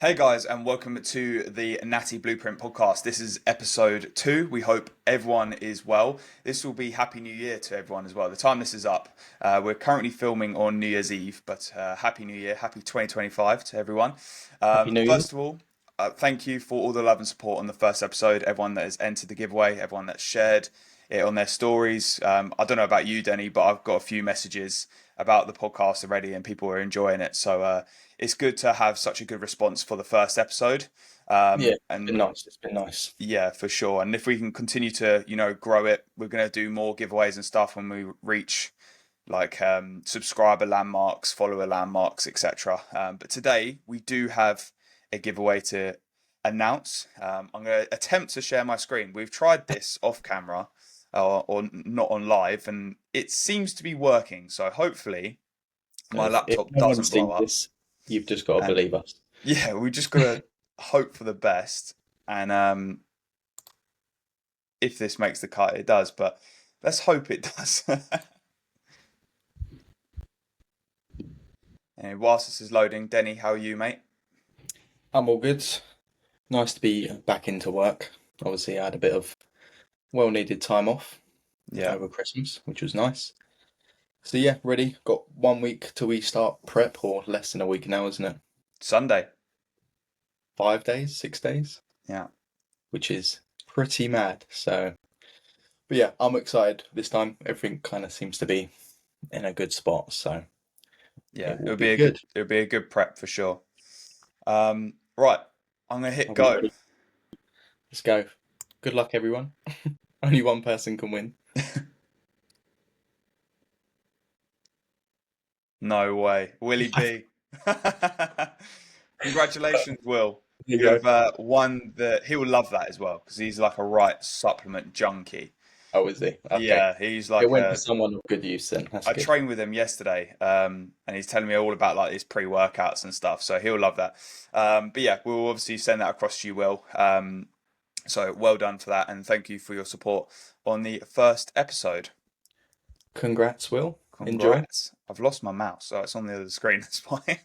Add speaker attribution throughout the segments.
Speaker 1: Hey guys, and welcome to the Natty Blueprint podcast. This is episode 2. We hope everyone is well. This will be Happy New Year to everyone as well. The time this is up, we're currently filming on New Year's Eve, but Happy New Year, Happy 2025 to everyone.
Speaker 2: Happy New Year.
Speaker 1: First of all, thank you for all the love and support on the first episode. Everyone that has entered the giveaway, everyone that's shared it on their stories. I don't know about you, Denny, but I've got a few messages about the podcast already, and people are enjoying it. So it's good to have such a good response for the first episode.
Speaker 2: Yeah, it's been
Speaker 1: And
Speaker 2: nice. It's been nice.
Speaker 1: yeah, for sure. And if we can continue to, grow it, we're going to do more giveaways and stuff when we reach like subscriber landmarks, follower landmarks, etc. But today we do have a giveaway to announce. I'm going to attempt to share my screen. We've tried this off camera or not on live, and it seems to be working. So hopefully my
Speaker 2: If
Speaker 1: laptop
Speaker 2: no one
Speaker 1: doesn't blow
Speaker 2: sees
Speaker 1: up.
Speaker 2: this, you've just got to
Speaker 1: And
Speaker 2: believe us.
Speaker 1: yeah, we just got to hope for the best. And if this makes the cut, it does. But let's hope it does. And whilst this is loading, Denny, how are you, mate?
Speaker 2: I'm all good. Nice to be back into work. Obviously, I had a bit of well-needed time off
Speaker 1: Yeah,
Speaker 2: over Christmas, which was nice. So yeah, ready. Got 1 week till we start prep, or less than a week now, isn't it?
Speaker 1: Sunday.
Speaker 2: 5 days, 6 days,
Speaker 1: Yeah,
Speaker 2: which is pretty mad. So, but yeah, I'm excited this time. Everything kind of seems to be in a good spot, so
Speaker 1: yeah.
Speaker 2: it will be good.
Speaker 1: It would be a good prep for sure. Right, I'm gonna hit
Speaker 2: Are we
Speaker 1: go.
Speaker 2: ready? Let's go. Good luck, everyone. Only one person can win.
Speaker 1: No way, Willie B. Congratulations, Will.
Speaker 2: There you
Speaker 1: You
Speaker 2: go.
Speaker 1: have won the. He will love that as well because he's like a right supplement junkie.
Speaker 2: Oh, is he? Okay.
Speaker 1: Yeah, he's
Speaker 2: It
Speaker 1: like
Speaker 2: went to
Speaker 1: a.
Speaker 2: someone of good use then. That's
Speaker 1: I
Speaker 2: good.
Speaker 1: trained with him yesterday, and he's telling me all about like his pre-workouts and stuff. So he'll love that. But yeah, we'll obviously send that across to you, Will. So well done for that, and thank you for your support on the first episode.
Speaker 2: Congrats, Will. Enjoy.
Speaker 1: Congrats. I've lost my mouse, so it's on the other screen. That's fine.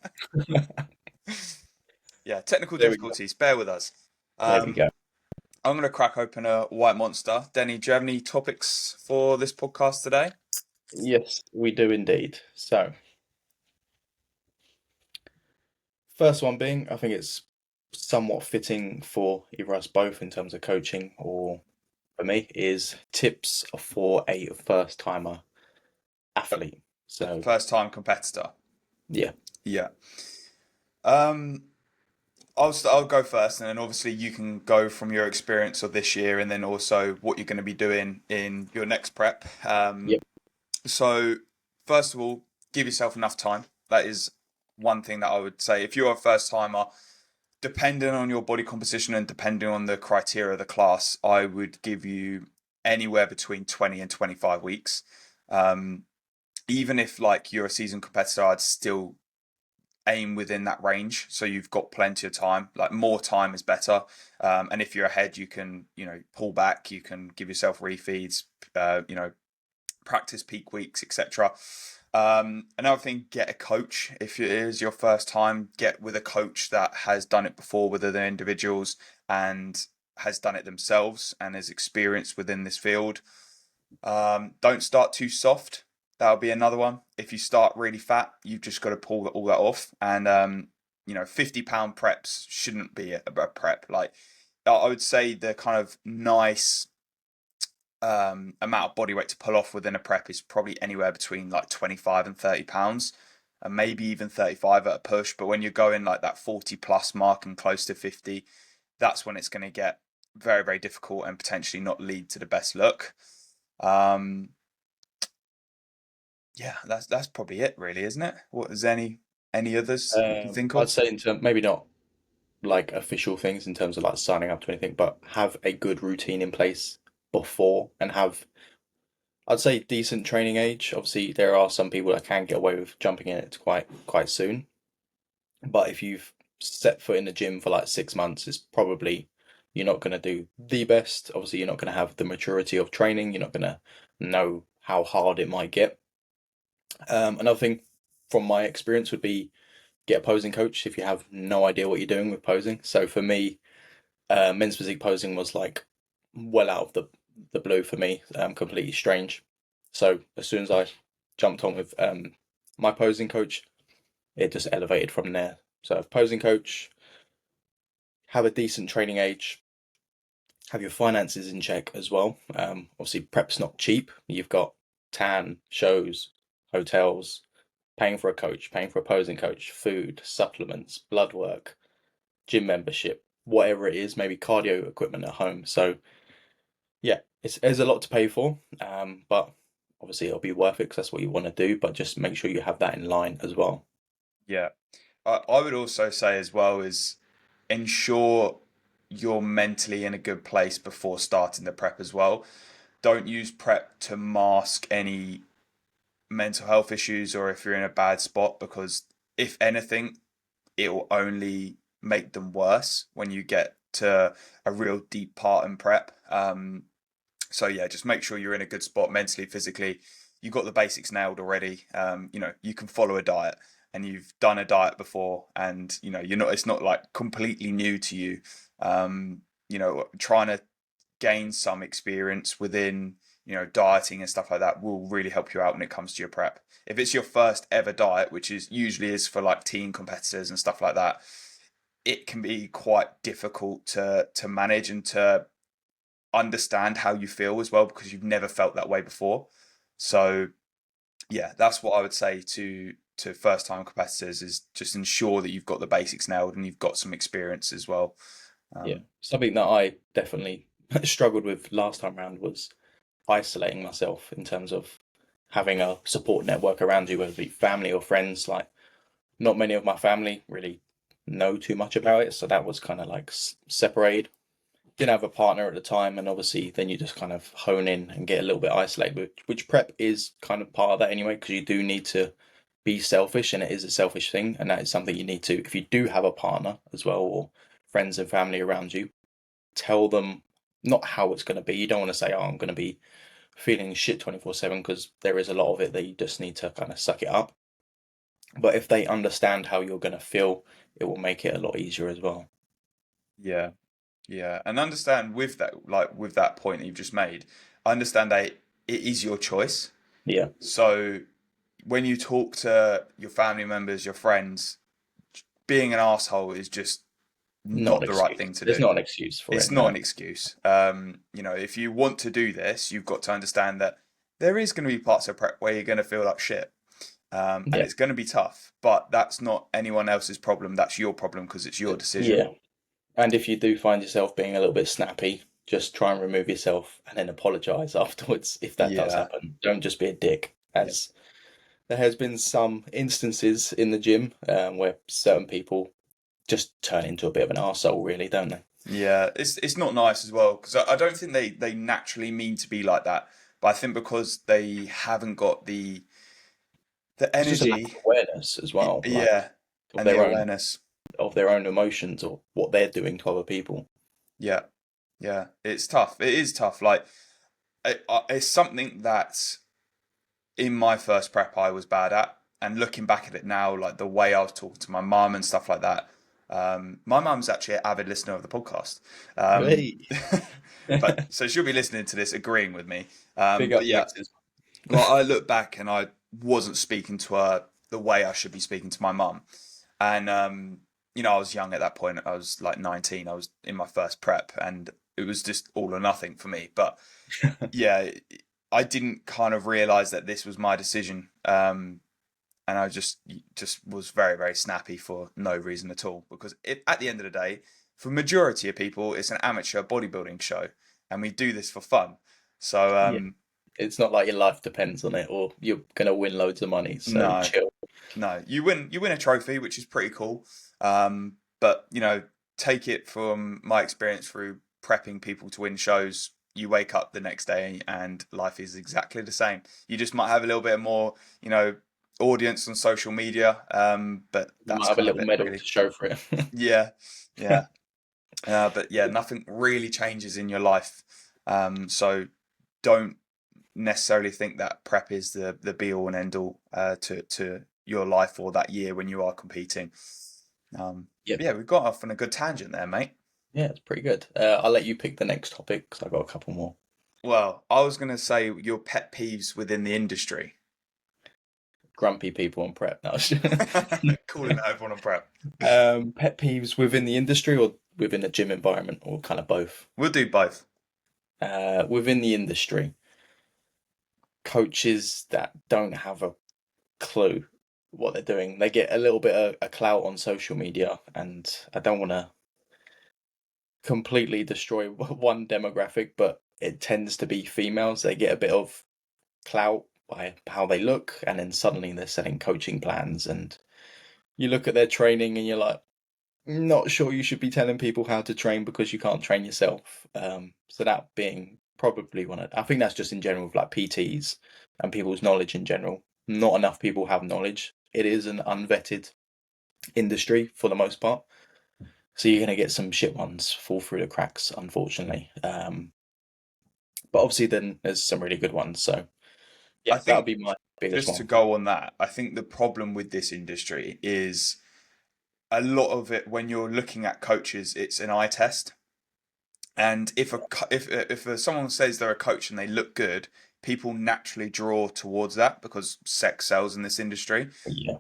Speaker 1: Yeah, technical
Speaker 2: There we go.
Speaker 1: difficulties. Bear with us.
Speaker 2: There we
Speaker 1: Um,
Speaker 2: go.
Speaker 1: I'm going to crack open a white monster. Denny, do you have any topics for this podcast today?
Speaker 2: Yes, we do indeed. So, first one being, I think it's somewhat fitting for either us both in terms of coaching or for me, is tips for a first timer athlete. So,
Speaker 1: First time competitor.
Speaker 2: yeah.
Speaker 1: Yeah. Um, I'll go first, and then obviously you can go from your experience of this year, and then also what you're going to be doing in your next prep.
Speaker 2: Yep.
Speaker 1: So first of all, give yourself enough time. That is one thing that I would say. If you're a first timer, depending on your body composition and depending on the criteria of the class, I would give you anywhere between 20 and 25 weeks. Um, Even if like you're a seasoned competitor, I'd still aim within that range, so you've got plenty of time. Like more time is better. And if you're ahead, you can pull back, you can give yourself refeeds, practice peak weeks, etc. Another thing, get a coach. If it is your first time, get with a coach that has done it before with other individuals and has done it themselves and is experienced within this field. Don't start too soft. That'll be another one. If you start really fat, you've just got to pull all that off. And 50-pound preps shouldn't be a prep. Like I would say, the kind of nice amount of body weight to pull off within a prep is probably anywhere between like 25 and 30 pounds, and maybe even 35 at a push. But when you're going like that 40 plus mark and close to 50, that's when it's going to get very, very difficult and potentially not lead to the best look. Um, yeah, that's probably it, really, isn't it? What is any others you can think
Speaker 2: I'd
Speaker 1: of?
Speaker 2: say in terms, maybe not like official things in terms of like signing up to anything, but have a good routine in place before and have, I'd say, decent training age. Obviously, there are some people that can get away with jumping in it quite soon, but if you've set foot in the gym for like 6 months, it's probably you're not going to do the best. Obviously, you're not going to have the maturity of training. You're not going to know how hard it might get. Another thing from my experience would be get a posing coach if you have no idea what you're doing with posing. So for me, men's physique posing was like well out of the blue for me, completely strange. So as soon as I jumped on with my posing coach, it just elevated from there. So posing coach, have a decent training age, have your finances in check as well. Obviously, prep's not cheap. You've got tan, shows, hotels, paying for a coach, paying for a posing coach, food, supplements, blood work, gym membership, whatever it is, maybe cardio equipment at home. So yeah, there's a lot to pay for, but obviously it'll be worth it because that's what you want to do. But just make sure you have that in line as well.
Speaker 1: Yeah. I would also say as well is ensure you're mentally in a good place before starting the prep as well. Don't use prep to mask any mental health issues or if you're in a bad spot, because if anything, it will only make them worse when you get to a real deep part in prep. So yeah, just make sure you're in a good spot mentally, physically. You've got the basics nailed already. You can follow a diet and you've done a diet before, and you're not. It's not like completely new to you. Trying to gain some experience within dieting and stuff like that will really help you out when it comes to your prep. If it's your first ever diet, which is usually is for like teen competitors and stuff like that, it can be quite difficult to manage and to understand how you feel as well, because you've never felt that way before. So yeah, that's what I would say to first time competitors, is just ensure that you've got the basics nailed and you've got some experience as well.
Speaker 2: Yeah,
Speaker 1: um,
Speaker 2: something that I definitely struggled with last time round was isolating myself in terms of having a support network around you, whether it be family or friends. Like, not many of my family really know too much about it, so that was kind of like separated. Didn't have a partner at the time, and obviously then you just kind of hone in and get a little bit isolated, which prep is kind of part of that anyway, because you do need to be selfish, and it is a selfish thing, and that is something you need to, if you do have a partner as well, or friends and family around you, tell them not how it's going to be. You don't want to say, oh, I'm going to be feeling shit 24/7, because there is a lot of it that you just need to kind of suck it up. But if they understand how you're going to feel, it will make it a lot easier as well.
Speaker 1: yeah. Yeah, and understand with that, like with that point that you've just made, I understand that it is your choice.
Speaker 2: Yeah,
Speaker 1: So when you talk to your family members, your friends, being an asshole is just
Speaker 2: not an
Speaker 1: not the right
Speaker 2: excuse.
Speaker 1: thing to
Speaker 2: There's
Speaker 1: do.
Speaker 2: not an excuse for
Speaker 1: It's
Speaker 2: it,
Speaker 1: not
Speaker 2: no.
Speaker 1: an excuse. If you want to do this, you've got to understand that there is going to be parts of prep where you're going to feel like shit. And
Speaker 2: Yeah,
Speaker 1: it's going to be tough, but that's not anyone else's problem. That's your problem because it's your decision.
Speaker 2: yeah. And if you do find yourself being a little bit snappy, just try and remove yourself and then apologize afterwards if that does
Speaker 1: Yeah.
Speaker 2: happen. Don't just be a dick,
Speaker 1: Yeah.
Speaker 2: as there has been some instances in the gym where certain people just turn into a bit of an arsehole, really, don't they?
Speaker 1: Yeah, it's not nice as well, because I don't think they naturally mean to be like that, but I think because they haven't got the
Speaker 2: It's just a lack of
Speaker 1: energy,
Speaker 2: awareness as well, like
Speaker 1: yeah,
Speaker 2: of
Speaker 1: and the
Speaker 2: their own
Speaker 1: awareness.
Speaker 2: emotions or what they're doing to other people.
Speaker 1: Yeah, yeah, it's tough. It is tough. Like it's something that in my first prep I was bad at, and looking back at it now, like the way I was talking to my mum and stuff like that. My mum's actually an avid listener of the podcast, um,
Speaker 2: Hey,
Speaker 1: but so she'll be listening to this, agreeing with me.
Speaker 2: big
Speaker 1: But
Speaker 2: up,
Speaker 1: yeah,
Speaker 2: missus.
Speaker 1: like I look back and I wasn't speaking to her the way I should be speaking to my mum, and I was young at that point. I was like 19. I was in my first prep, and it was just all or nothing for me. But yeah, I didn't kind of realize that this was my decision. And I just was very, very snappy for no reason at all, because at the end of the day, for majority of people, it's an amateur bodybuilding show, and we do this for fun. So
Speaker 2: Yeah, it's not like your life depends on it or you're gonna win loads of money, so
Speaker 1: no,
Speaker 2: chill.
Speaker 1: no, you win a trophy, which is pretty cool. But take it from my experience through prepping people to win shows. You wake up the next day and life is exactly the same. You just might have a little bit more, audience on social media. But
Speaker 2: You might
Speaker 1: that's
Speaker 2: have a
Speaker 1: kind of
Speaker 2: little
Speaker 1: it,
Speaker 2: medal
Speaker 1: really.
Speaker 2: to show for it.
Speaker 1: Yeah, yeah. But yeah, nothing really changes in your life. So don't necessarily think that prep is the be all and end all to your life for that year when you are competing.
Speaker 2: Yep.
Speaker 1: Yeah, we've got off on a good tangent there, mate.
Speaker 2: Yeah, it's pretty good. I'll let you pick the next topic because I've got a couple more.
Speaker 1: Well, I was going to say your pet peeves within the industry.
Speaker 2: Grumpy people on prep. No,
Speaker 1: Calling out everyone on prep.
Speaker 2: pet peeves within the industry or within the gym environment, or kind of both.
Speaker 1: We'll do both.
Speaker 2: Within the industry, coaches that don't have a clue what they're doing. They get a little bit of a clout on social media, and I don't want to completely destroy one demographic, but it tends to be females. They get a bit of clout by how they look, and then suddenly they're selling coaching plans, and you look at their training and you're like, not sure you should be telling people how to train because you can't train yourself. So that being probably one of, I think that's just in general with like PTs and people's knowledge in general. Not enough people have knowledge. It is an unvetted industry for the most part. So you're going to get some shit ones fall through the cracks, unfortunately. But obviously then there's some really good ones. So yeah,
Speaker 1: I
Speaker 2: that would
Speaker 1: think
Speaker 2: be my biggest
Speaker 1: just to
Speaker 2: one.
Speaker 1: go on that, I think the problem with this industry is a lot of it when you're looking at coaches, it's an eye test. And if someone says they're a coach and they look good, people naturally draw towards that because sex sells in this industry.
Speaker 2: Yeah,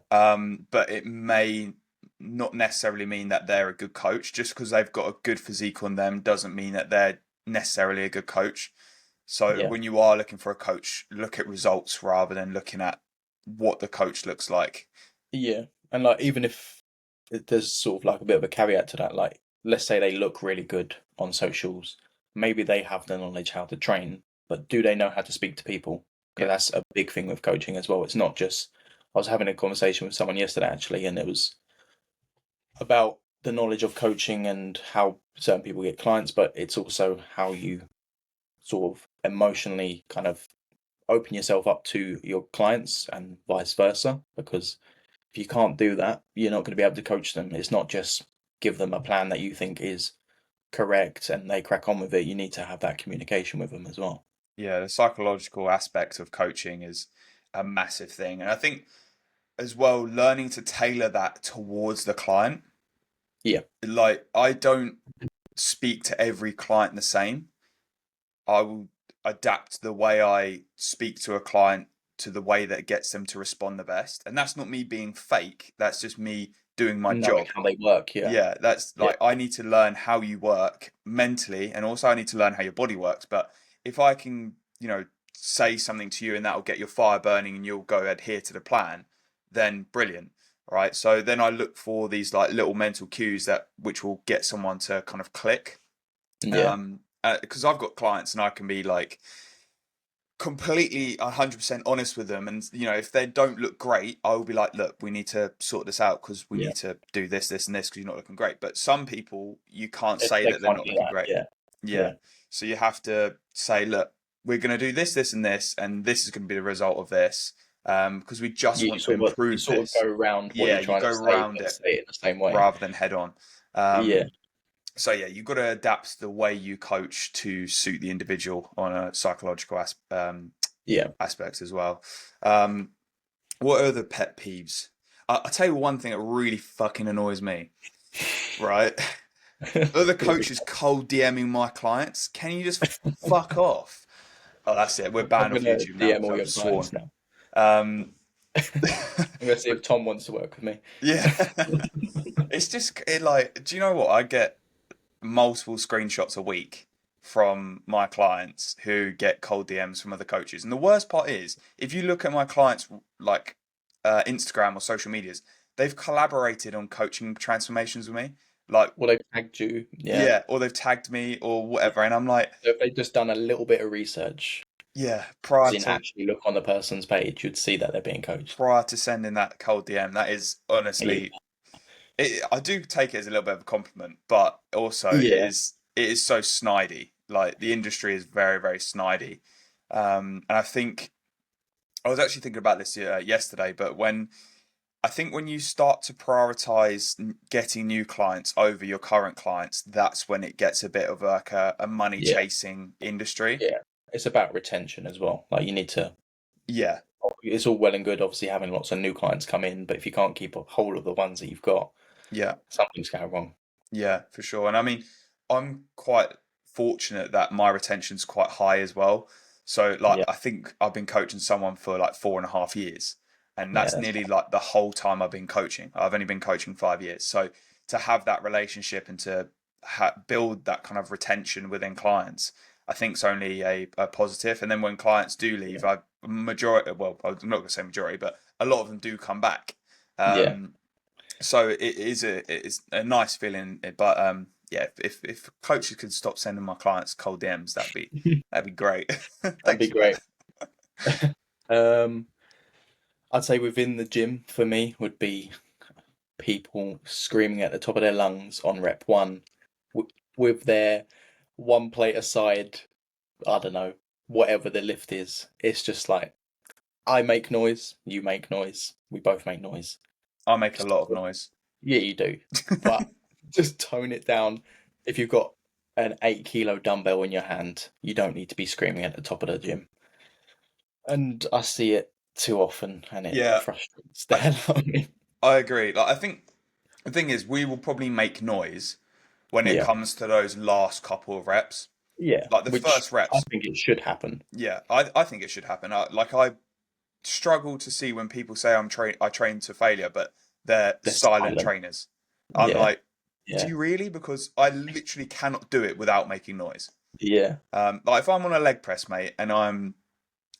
Speaker 1: But it may not necessarily mean that they're a good coach. Just because they've got a good physique on them doesn't mean that they're necessarily a good coach. So
Speaker 2: yeah,
Speaker 1: when you are looking for a coach, look at results rather than looking at what the coach looks like.
Speaker 2: yeah. And like even if there's sort of like a bit of a caveat to that, like let's say they look really good on socials, maybe they have the knowledge how to train, but do they know how to speak to people? Because
Speaker 1: Yeah.
Speaker 2: that's a big thing with coaching as well. It's not just, I was having a conversation with someone yesterday actually, and it was about the knowledge of coaching and how certain people get clients, but it's also how you sort of emotionally kind of open yourself up to your clients and vice versa. Because if you can't do that, you're not going to be able to coach them. It's not just give them a plan that you think is correct and they crack on with it. You need to have that communication with them as well.
Speaker 1: Yeah, the psychological aspect of coaching is a massive thing. And I think as well, learning to tailor that towards the client.
Speaker 2: Yeah,
Speaker 1: Like, I don't speak to every client the same. I will adapt the way I speak to a client to the way that gets them to respond the best. And that's not me being fake, that's just me doing my
Speaker 2: knowing
Speaker 1: job.
Speaker 2: how they work. Yeah,
Speaker 1: Yeah, that's
Speaker 2: yeah,
Speaker 1: like I need to learn how you work mentally, and also I need to learn how your body works. But if I can, say something to you and that'll get your fire burning and you'll go adhere to the plan, then brilliant. Right. So then I look for these like little mental cues that which will get someone to kind of click.
Speaker 2: yeah,
Speaker 1: Because I've got clients and I can be like completely 100% honest with them, and if they don't look great, I will be like, look, we need to sort this out because we
Speaker 2: yeah.
Speaker 1: need to do this and this because you're not looking great. But some people you can't
Speaker 2: They,
Speaker 1: say
Speaker 2: they
Speaker 1: that they're
Speaker 2: can't
Speaker 1: not
Speaker 2: do
Speaker 1: looking
Speaker 2: that.
Speaker 1: great.
Speaker 2: Yeah,
Speaker 1: Yeah,
Speaker 2: yeah.
Speaker 1: so you have to say, look, we're going to do this and this, and this is going to be the result of this, because we just want to
Speaker 2: You
Speaker 1: improve
Speaker 2: sort of
Speaker 1: this.
Speaker 2: go around what
Speaker 1: Yeah,
Speaker 2: you're
Speaker 1: you
Speaker 2: trying
Speaker 1: go
Speaker 2: to say,
Speaker 1: around
Speaker 2: but
Speaker 1: it
Speaker 2: say it in the same way.
Speaker 1: rather than head on.
Speaker 2: Yeah,
Speaker 1: So yeah, you've got to adapt the way you coach to suit the individual on a psychological
Speaker 2: yeah.
Speaker 1: aspects as well. Um, what are the pet peeves? I'll tell you one thing that really fucking annoys me, right? Other
Speaker 2: Here we
Speaker 1: coaches cold DMing my clients. Can you just fuck off? Oh, that's it. We're
Speaker 2: go. I'm
Speaker 1: banned off
Speaker 2: gonna
Speaker 1: YouTube now
Speaker 2: DM
Speaker 1: because
Speaker 2: all
Speaker 1: I've
Speaker 2: your
Speaker 1: sworn.
Speaker 2: clients now.
Speaker 1: Um,
Speaker 2: I'm gonna see if Tom wants to work with me.
Speaker 1: yeah, it's just like, do you know what? I get multiple screenshots a week from my clients who get cold DMs from other coaches. And the worst part is, if you look at my clients like Instagram or social medias, they've collaborated on coaching transformations with me. Like,
Speaker 2: Well, they've tagged you. Yeah.
Speaker 1: yeah, or they've tagged me or
Speaker 2: Yeah.
Speaker 1: whatever. And I'm like,
Speaker 2: So if they've just done a little bit of research,
Speaker 1: yeah,
Speaker 2: as in actually look on the person's page, you'd see that they're being coached.
Speaker 1: prior to sending that cold DM, that is
Speaker 2: Yeah.
Speaker 1: honestly, I do take it as a little bit of a compliment, but also
Speaker 2: Yeah.
Speaker 1: it is so snidey. Like the industry is very very snidey, and I think I was actually thinking about this yesterday. But I think when you start to prioritize getting new clients over your current clients, that's when it gets a bit of like a money
Speaker 2: Yeah.
Speaker 1: chasing industry.
Speaker 2: Yeah. It's about retention as well. Like you need to
Speaker 1: Yeah,
Speaker 2: it's all well and good, obviously having lots of new clients come in, but if you can't keep a hold of the ones that you've got,
Speaker 1: Yeah.
Speaker 2: something's going wrong.
Speaker 1: Yeah, for sure. And I mean, I'm quite fortunate that my retention's quite high as well. So, like,
Speaker 2: Yeah,
Speaker 1: I think I've been coaching someone for like 4.5 years, and
Speaker 2: yeah,
Speaker 1: that's
Speaker 2: that's
Speaker 1: nearly like the whole time I've been coaching. I've only been coaching 5 years. So, to have that relationship and to build that kind of retention within clients, I think is only a positive. And then when clients do leave,
Speaker 2: yeah,
Speaker 1: I majority, well, I'm not going to say majority, but a lot of them do come back.
Speaker 2: yeah.
Speaker 1: So it is a nice feeling, but yeah, if coaches could stop sending my clients cold DMs, that'd be great.
Speaker 2: That'd
Speaker 1: Thanks
Speaker 2: be
Speaker 1: for that.
Speaker 2: great. Um, I'd say within the gym for me would be people screaming at the top of their lungs on rep one with their one plate aside. I don't know, whatever the lift is. It's just like I make noise, you make noise, we both make noise.
Speaker 1: I make a
Speaker 2: Just,
Speaker 1: lot of noise.
Speaker 2: yeah, you do, but just tone it down. If you've got an 8 kilo dumbbell in your hand, you don't need to be screaming at the top of the gym. And I see it too often, and it
Speaker 1: Yeah,
Speaker 2: frustrates the
Speaker 1: I
Speaker 2: hell out of me.
Speaker 1: I agree. Like I think the thing is, we will probably make noise when it
Speaker 2: Yeah,
Speaker 1: comes to those last couple of reps.
Speaker 2: yeah,
Speaker 1: Like the
Speaker 2: which
Speaker 1: first
Speaker 2: I
Speaker 1: reps,
Speaker 2: think it should happen.
Speaker 1: yeah, I think it should happen. I struggle to see when people say I train to failure, but they're
Speaker 2: They're
Speaker 1: silent
Speaker 2: silent.
Speaker 1: trainers. I'm
Speaker 2: Yeah,
Speaker 1: like, do
Speaker 2: yeah,
Speaker 1: you really? Because I literally cannot do it without making noise.
Speaker 2: yeah,
Speaker 1: Like if I'm on a leg press, mate, and I'm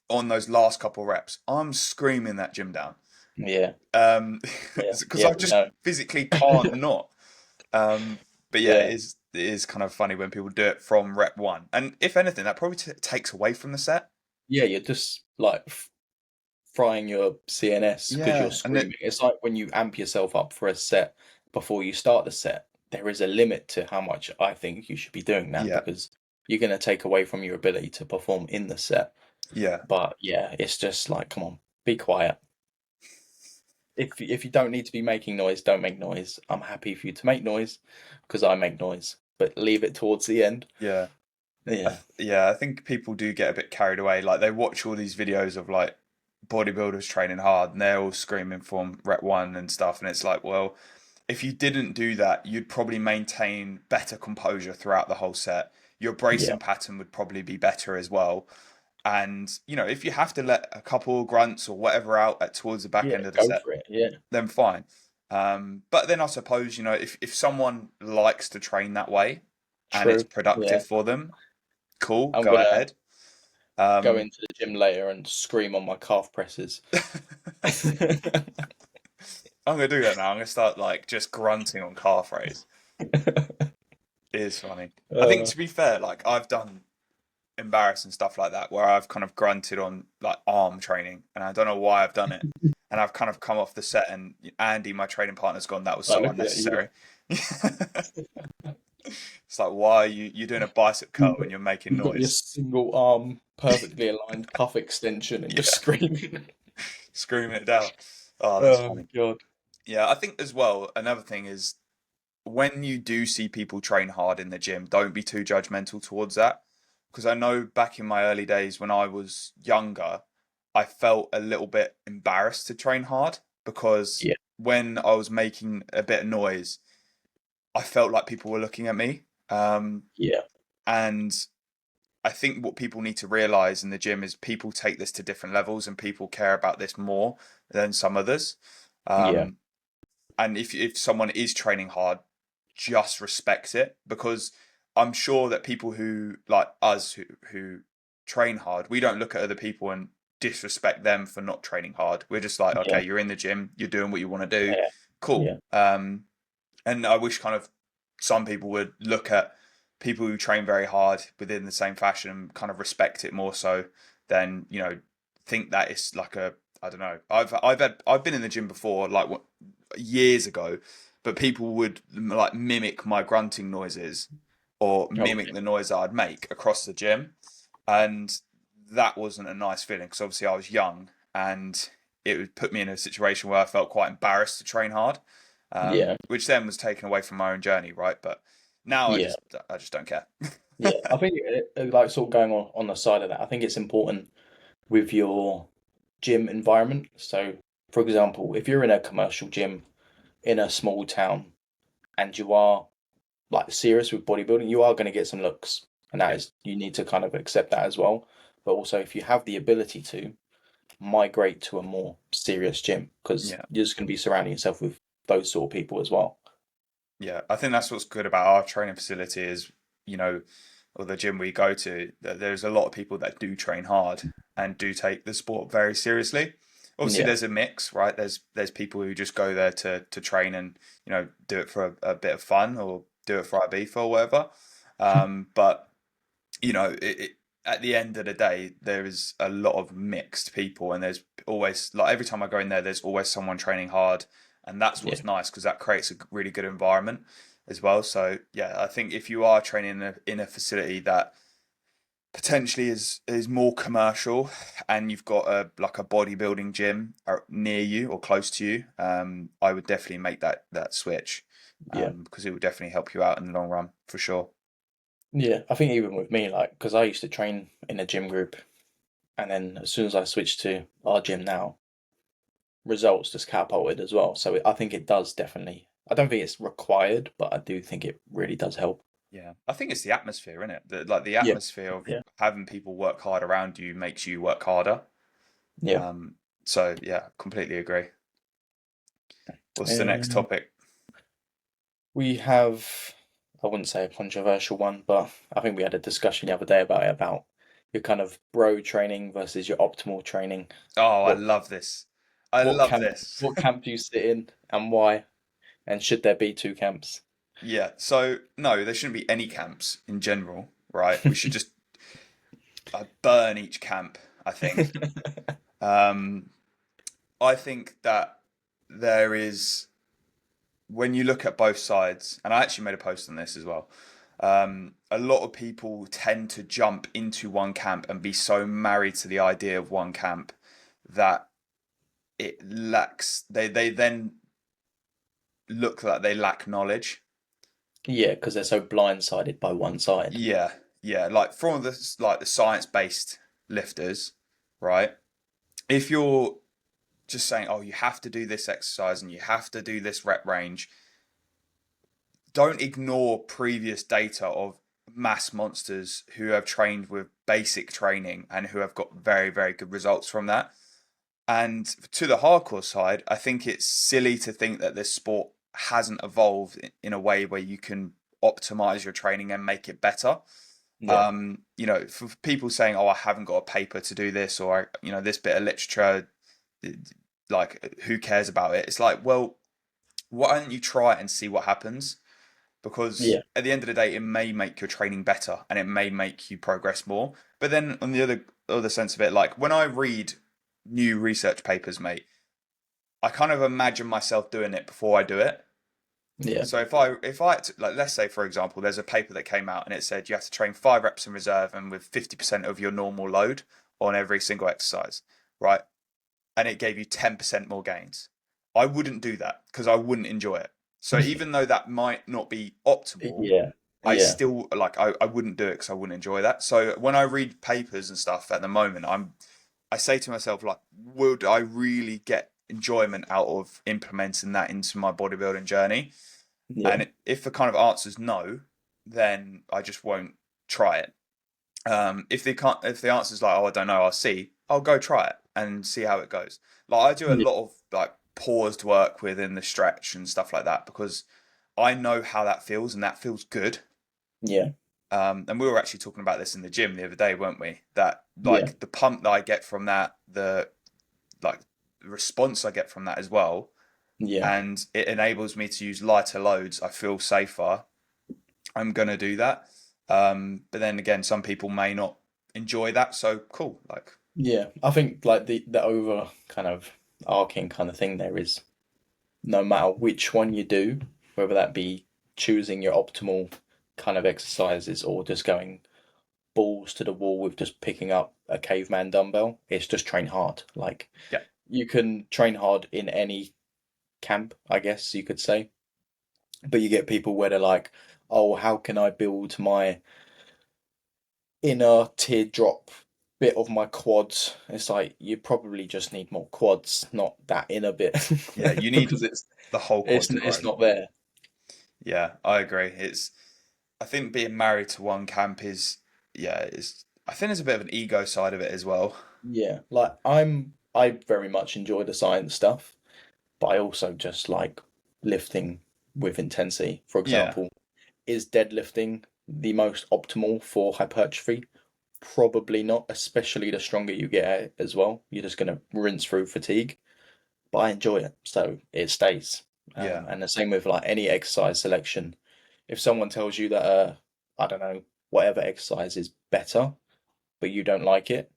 Speaker 1: on those last couple reps, I'm screaming that gym down.
Speaker 2: yeah, yeah,
Speaker 1: Because
Speaker 2: yeah.
Speaker 1: I
Speaker 2: We
Speaker 1: just
Speaker 2: know.
Speaker 1: physically can't not. But yeah,
Speaker 2: Yeah,
Speaker 1: it is kind of funny when people do it from rep one, and if anything, that probably takes away from the set.
Speaker 2: yeah. You're just like frying your CNS because you're
Speaker 1: Yeah, and
Speaker 2: screaming. It's like when you amp yourself up for a set before you start the set. There is a limit to how much I think you should be doing that
Speaker 1: yeah,
Speaker 2: because you're going to take away from your ability to perform in the set.
Speaker 1: yeah,
Speaker 2: But yeah, it's just like, come on, be quiet. If you don't need to be making noise, don't make noise. I'm happy for you to make noise because I make noise, but leave it towards the end.
Speaker 1: yeah.
Speaker 2: Yeah,
Speaker 1: Yeah, I think people do get a bit carried away. Like they watch all these videos of like bodybuilders training hard and they're all screaming from rep one and stuff. And it's like, well, if you didn't do that, you'd probably maintain better composure throughout the whole set. Your
Speaker 2: yeah,
Speaker 1: bracing pattern would probably be better as well. And, if you have to let a couple grunts or whatever out towards the back
Speaker 2: yeah.
Speaker 1: end of the
Speaker 2: Go
Speaker 1: set,
Speaker 2: for it. Yeah,
Speaker 1: then fine. But then I suppose, if someone likes to train that way and it's
Speaker 2: true.
Speaker 1: productive
Speaker 2: Yeah,
Speaker 1: for them, cool,
Speaker 2: I'm
Speaker 1: go
Speaker 2: gonna
Speaker 1: ahead.
Speaker 2: go
Speaker 1: Um,
Speaker 2: into the gym later and scream on my calf presses.
Speaker 1: I'm gonna do that now. I'm gonna start like just grunting on calf raise. It is funny. I think
Speaker 2: uh,
Speaker 1: to be fair, like I've done embarrassing stuff like that where I've kind of grunted on like arm training, and I don't know why I've done it. And I've kind of come off the set, and Andy, my training partner's gone. That was
Speaker 2: like
Speaker 1: so
Speaker 2: looking at you,
Speaker 1: unnecessary. It's like, why are you doing a bicep curl when you're making
Speaker 2: you've got your
Speaker 1: noise?
Speaker 2: single arm perfectly aligned cuff extension, and you're
Speaker 1: Yeah,
Speaker 2: screaming.
Speaker 1: screaming it down. Oh, that's
Speaker 2: Oh
Speaker 1: funny.
Speaker 2: God.
Speaker 1: Yeah, I think as well, another thing is when you do see people train hard in the gym, don't be too judgmental towards that. Because I know back in my early days when I was younger, I felt a little bit embarrassed to train hard because
Speaker 2: Yeah,
Speaker 1: when I was making a bit of noise, I felt like people were looking at me.
Speaker 2: yeah,
Speaker 1: And I think what people need to realize in the gym is people take this to different levels and people care about this more than some others.
Speaker 2: yeah,
Speaker 1: Um, and if someone is training hard, just respect it because I'm sure that people who like us who train hard, we don't look at other people and disrespect them for not training hard. We're just like,
Speaker 2: yeah,
Speaker 1: okay, you're in the gym, you're doing what you want to do,
Speaker 2: yeah,
Speaker 1: cool.
Speaker 2: yeah,
Speaker 1: And I wish kind of some people would look at people who train very hard within the same fashion and kind of respect it more so than think that it's like a I don't know. I've been in the gym before like years ago, but people would like mimic my grunting noises or mimic
Speaker 2: okay,
Speaker 1: the noise that I'd make across the gym, and that wasn't a nice feeling because obviously I was young and it would put me in a situation where I felt quite embarrassed to train hard,
Speaker 2: yeah,
Speaker 1: which then was taken away from my own journey, right? But now I
Speaker 2: yeah,
Speaker 1: just I just don't care.
Speaker 2: yeah. I think like sort of going on the side of that, I think it's important with your gym environment. So, for example, if you're in a commercial gym in a small town and you are like serious with bodybuilding, you are going to get some looks, and that
Speaker 1: Yeah,
Speaker 2: is you need to kind of accept that as well. But also, if you have the ability to migrate to a more serious gym, because
Speaker 1: yeah,
Speaker 2: you're just going to be surrounding yourself with those sort of people as well.
Speaker 1: yeah. I think that's what's good about our training facility is, you know, or the gym we go to, that there's a lot of people that do train hard and do take the sport very seriously. Obviously,
Speaker 2: Yeah,
Speaker 1: there's a mix, right? There's people who just go there to train and do it for a bit of fun or do it for Ibiza or whatever. But at the end of the day, there is a lot of mixed people, and there's always like every time I go in there, there's always someone training hard, and that's
Speaker 2: yeah,
Speaker 1: what's nice because that creates a really good environment as well. So yeah, I think if you are training in a facility that potentially is more commercial, and you've got a bodybuilding gym near you or close to you, I would definitely make that switch,
Speaker 2: yeah,
Speaker 1: because it would definitely help you out in the long run for sure.
Speaker 2: yeah. I think even with me, like, because I used to train in a gym group, and then as soon as I switched to our gym now, results just catapulted as well. So I think it does definitely. I don't think it's required, but I do think it really does help.
Speaker 1: Yeah, I think it's the atmosphere, isn't it? The
Speaker 2: Yeah,
Speaker 1: atmosphere of
Speaker 2: yeah,
Speaker 1: having people work hard around you makes you work harder.
Speaker 2: yeah.
Speaker 1: Um, so yeah, completely agree. What's the next
Speaker 2: Um,
Speaker 1: topic?
Speaker 2: we have, I wouldn't say a controversial one, but I think we had a discussion the other day about it, about your kind of bro training versus your optimal training.
Speaker 1: Oh, I
Speaker 2: What
Speaker 1: love this. I
Speaker 2: what
Speaker 1: love
Speaker 2: camp
Speaker 1: this.
Speaker 2: what camp do you sit in and why? And should there be two camps?
Speaker 1: Yeah. So no, there shouldn't be any camps in general, right? We should just burn each camp. I think. Um, I think that there is when you look at both sides, and I actually made a post on this as well. A lot of people tend to jump into one camp and be so married to the idea of one camp that it lacks. They then look like they lack knowledge.
Speaker 2: Yeah, because they're so blindsided by one side.
Speaker 1: Yeah, yeah. Like from the science based lifters, right? If you're just saying, oh, you have to do this exercise and you have to do this rep range, don't ignore previous data of mass monsters who have trained with basic training and who have got very, very good results from that. And to the hardcore side, I think it's silly to think that this sport hasn't evolved in a way where you can optimize your training and make it better.
Speaker 2: Yeah,
Speaker 1: For people saying, "Oh, I haven't got a paper to do this," or this bit of literature, like who cares about it? It's like, well, why don't you try it and see what happens? Because
Speaker 2: yeah,
Speaker 1: at the end of the day, it may make your training better and it may make you progress more. But then on the other sense of it, like when I read new research papers, mate, I kind of imagine myself doing it before I do it.
Speaker 2: yeah,
Speaker 1: So if I like, let's say for example, there's a paper that came out and it said you have to train 5 reps in reserve and with 50% of your normal load on every single exercise, right? And it gave you 10% more gains. I wouldn't do that because I wouldn't enjoy it. So even though that might not be optimal,
Speaker 2: yeah,
Speaker 1: I
Speaker 2: yeah,
Speaker 1: still I wouldn't do it because I wouldn't enjoy that. So when I read papers and stuff at the moment, I say to myself like, would I really get enjoyment out of implementing that into my bodybuilding journey?
Speaker 2: yeah,
Speaker 1: And if the kind of answer is no, then I just won't try it. If the answer is like, oh, I don't know, I'll see. I'll go try it and see how it goes. Like I do a
Speaker 2: yeah,
Speaker 1: lot of like paused work within the stretch and stuff like that because I know how that feels and that feels good.
Speaker 2: yeah,
Speaker 1: And we were actually talking about this in the gym the other day, weren't we? That
Speaker 2: yeah,
Speaker 1: like the pump that I get from that, the like the response I get from that as well,
Speaker 2: yeah,
Speaker 1: and it enables me to use lighter loads. I feel safer. I'm gonna do that. But then again, some people may not enjoy that. So cool. Like,
Speaker 2: yeah. I think like the over kind of arcing kind of thing there is no matter which one you do, whether that be choosing your optimal kind of exercises or just going balls to the wall with just picking up a caveman dumbbell, it's just train hard. Like
Speaker 1: yeah,
Speaker 2: you can train hard in any camp, I guess you could say. But you get people where they're like, oh, how can I build my inner teardrop bit of my quads. It's like you probably just need more quads, not that inner bit,
Speaker 1: Yeah, you need
Speaker 2: because
Speaker 1: the whole quad to
Speaker 2: it's
Speaker 1: grow.
Speaker 2: not there.
Speaker 1: Yeah, I agree. I think being married to one camp is, yeah, I think there's a bit of an ego side of it as well.
Speaker 2: Yeah, like I very much enjoy the science stuff, but I also just like lifting with intensity. For
Speaker 1: Yeah,
Speaker 2: example, is deadlifting the most optimal for hypertrophy? Probably not, especially the stronger you get as well. You're just gonna rinse through fatigue, but I enjoy it, so it stays.
Speaker 1: yeah,
Speaker 2: And the same with like any exercise selection. If someone tells you that I don't know, whatever exercise is better, but you don't like it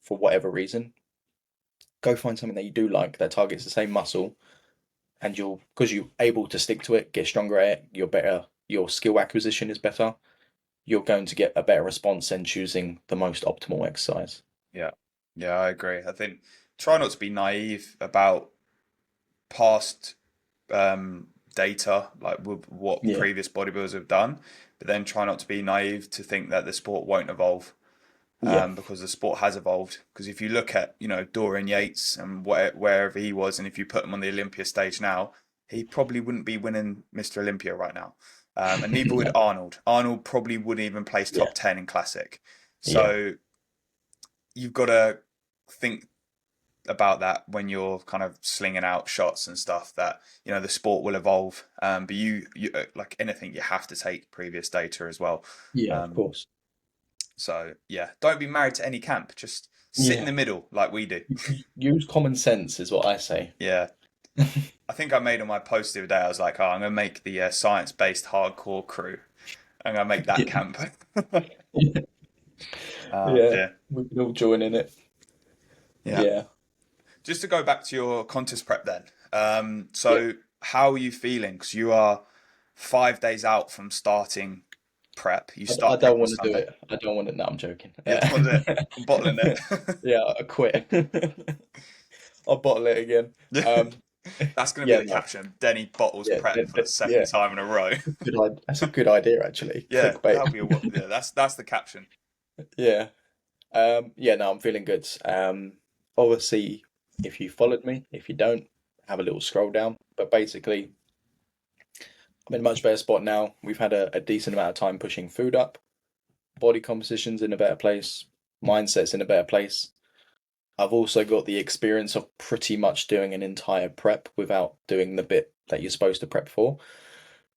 Speaker 2: for whatever reason, go find something that you do like that targets the same muscle, and you'll because you're able to stick to it, get stronger at it, you're better. Your skill acquisition is better. You're going to get a better response than choosing the most optimal exercise.
Speaker 1: yeah, yeah. I agree. I think try not to be naive about past data, like with what
Speaker 2: Yeah,
Speaker 1: previous bodybuilders have done, but then try not to be naive to think that the sport won't evolve.
Speaker 2: yeah,
Speaker 1: Because the sport has evolved. Because if you look at, Dorian Yates and wherever he was, and if you put him on the Olympia stage now, he probably wouldn't be winning Mr. Olympia right now. And neither would
Speaker 2: no,
Speaker 1: Arnold. Arnold probably wouldn't even place
Speaker 2: yeah,
Speaker 1: top 10 in Classic.
Speaker 2: yeah,
Speaker 1: So you've got to think about that when you're kind of slinging out shots and stuff that the sport will evolve, but you like anything, you have to take previous data as well.
Speaker 2: yeah, of
Speaker 1: um,
Speaker 2: course.
Speaker 1: so yeah, don't be married to any camp. Just sit in
Speaker 2: Yeah,
Speaker 1: the middle like we do.
Speaker 2: use common sense is what I say.
Speaker 1: Yeah, I think I made on my post the other day. I was like, oh, I'm gonna make the science-based hardcore crew. I'm gonna make that
Speaker 2: Yeah,
Speaker 1: camp.
Speaker 2: yeah,
Speaker 1: Dear.
Speaker 2: we can all join in it.
Speaker 1: Yeah.
Speaker 2: Yeah,
Speaker 1: Just to go back to your contest prep then.
Speaker 2: yeah.
Speaker 1: So how are you feeling? Because you are 5 days out from starting prep. You
Speaker 2: I
Speaker 1: start
Speaker 2: don't
Speaker 1: prep on
Speaker 2: want to do
Speaker 1: Sunday.
Speaker 2: it. I don't want it. No, I'm joking.
Speaker 1: You don't want to I'm bottling it.
Speaker 2: Yeah, I quit. I'll bottle it again. Um,
Speaker 1: That's going to be
Speaker 2: yeah,
Speaker 1: the
Speaker 2: no,
Speaker 1: caption. Denny bottles
Speaker 2: yeah,
Speaker 1: prep for the second
Speaker 2: yeah.
Speaker 1: time in a row.
Speaker 2: That's a good idea actually.
Speaker 1: Yeah,
Speaker 2: Clickbait.
Speaker 1: that'll be yeah. That's the caption.
Speaker 2: Yeah. Yeah, no, I'm feeling good. Obviously, if you followed me, if you don't, have a little scroll down. But basically, I'm in a much better spot now. We've had a decent amount of time pushing food up. Body composition's in a better place. Mindset's in a better place. I've also got the experience of pretty much doing an entire prep without doing the bit that you're supposed to prep for,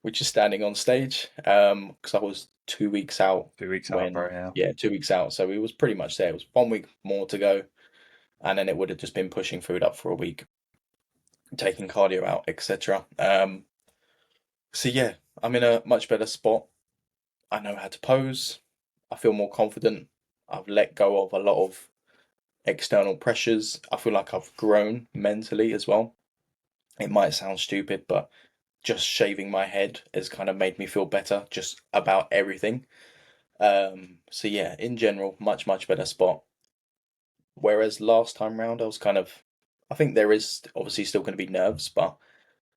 Speaker 2: which is standing on stage. Because I was 2 weeks out
Speaker 1: 2 weeks out, bro.
Speaker 2: when,
Speaker 1: Yeah.
Speaker 2: yeah, 2 weeks out. So it was pretty much there. It was 1 week more to go, and then it would have just been pushing food up for a week, taking cardio out, etc. So yeah, I'm in a much better spot. I know how to pose. I feel more confident. I've let go of a lot of external pressures. I feel like I've grown mentally as well. It might sound stupid, but just shaving my head has kind of made me feel better just about everything. So yeah, in general, much better spot. Whereas last time round, I think there is obviously still going to be nerves, but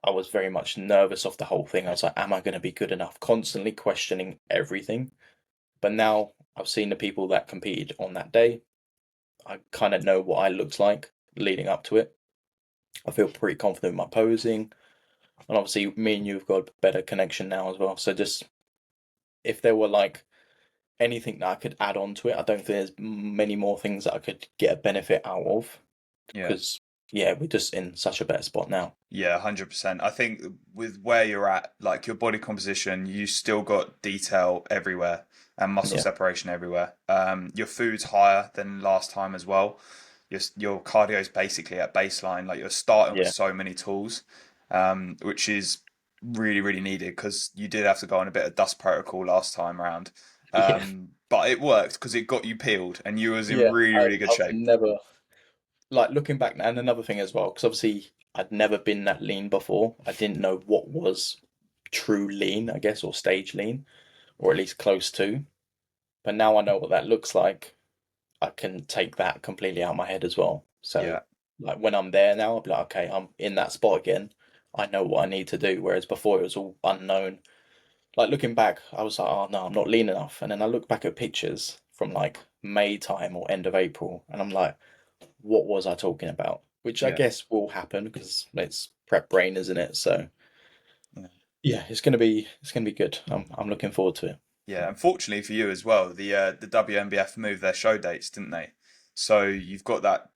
Speaker 2: I was very much nervous of the whole thing. I was like, am I going to be good enough? Constantly questioning everything. But now I've seen the people that competed on that day. I kind of know what I looked like leading up to it. I feel pretty confident with my posing. And obviously, me and you have got a better connection now as well. So just if there were like anything that I could add on to it, I don't think there's many more things that I could get a benefit out of
Speaker 1: Yeah.
Speaker 2: because yeah, we're just in such a better spot now.
Speaker 1: Yeah, 100%. I think with where you're at, like your body composition, you still got detail everywhere and muscle
Speaker 2: Yeah,
Speaker 1: separation everywhere. Your food's higher than last time as well. Your cardio is basically at baseline. Like you're starting with
Speaker 2: yeah,
Speaker 1: so many tools, which is really, really needed because you did have to go on a bit of dust protocol last time around.
Speaker 2: yeah,
Speaker 1: But it worked because it got you peeled and you was in
Speaker 2: yeah.
Speaker 1: really, really good
Speaker 2: I've
Speaker 1: shape.
Speaker 2: never like looking back, and another thing as well, because obviously I'd never been that lean before. I didn't know what was true lean, I guess, or stage lean, or at least close to. But now I know what that looks like. I can take that completely out of my head as well. So,
Speaker 1: Yeah.
Speaker 2: like when I'm there now, I'll be like, okay, I'm in that spot again. I know what I need to do. Whereas before it was all unknown. Like looking back, I was like, oh no, I'm not lean enough. And then I look back at pictures from like May time or end of April, and I'm like, what was I talking about? Which I
Speaker 1: Yeah.
Speaker 2: guess will happen because it's prep brain, isn't it? So
Speaker 1: Yeah.
Speaker 2: yeah, it's gonna be good. I'm looking forward to it.
Speaker 1: Yeah, unfortunately for you as well, the WNBF moved their show dates, didn't they? So you've got that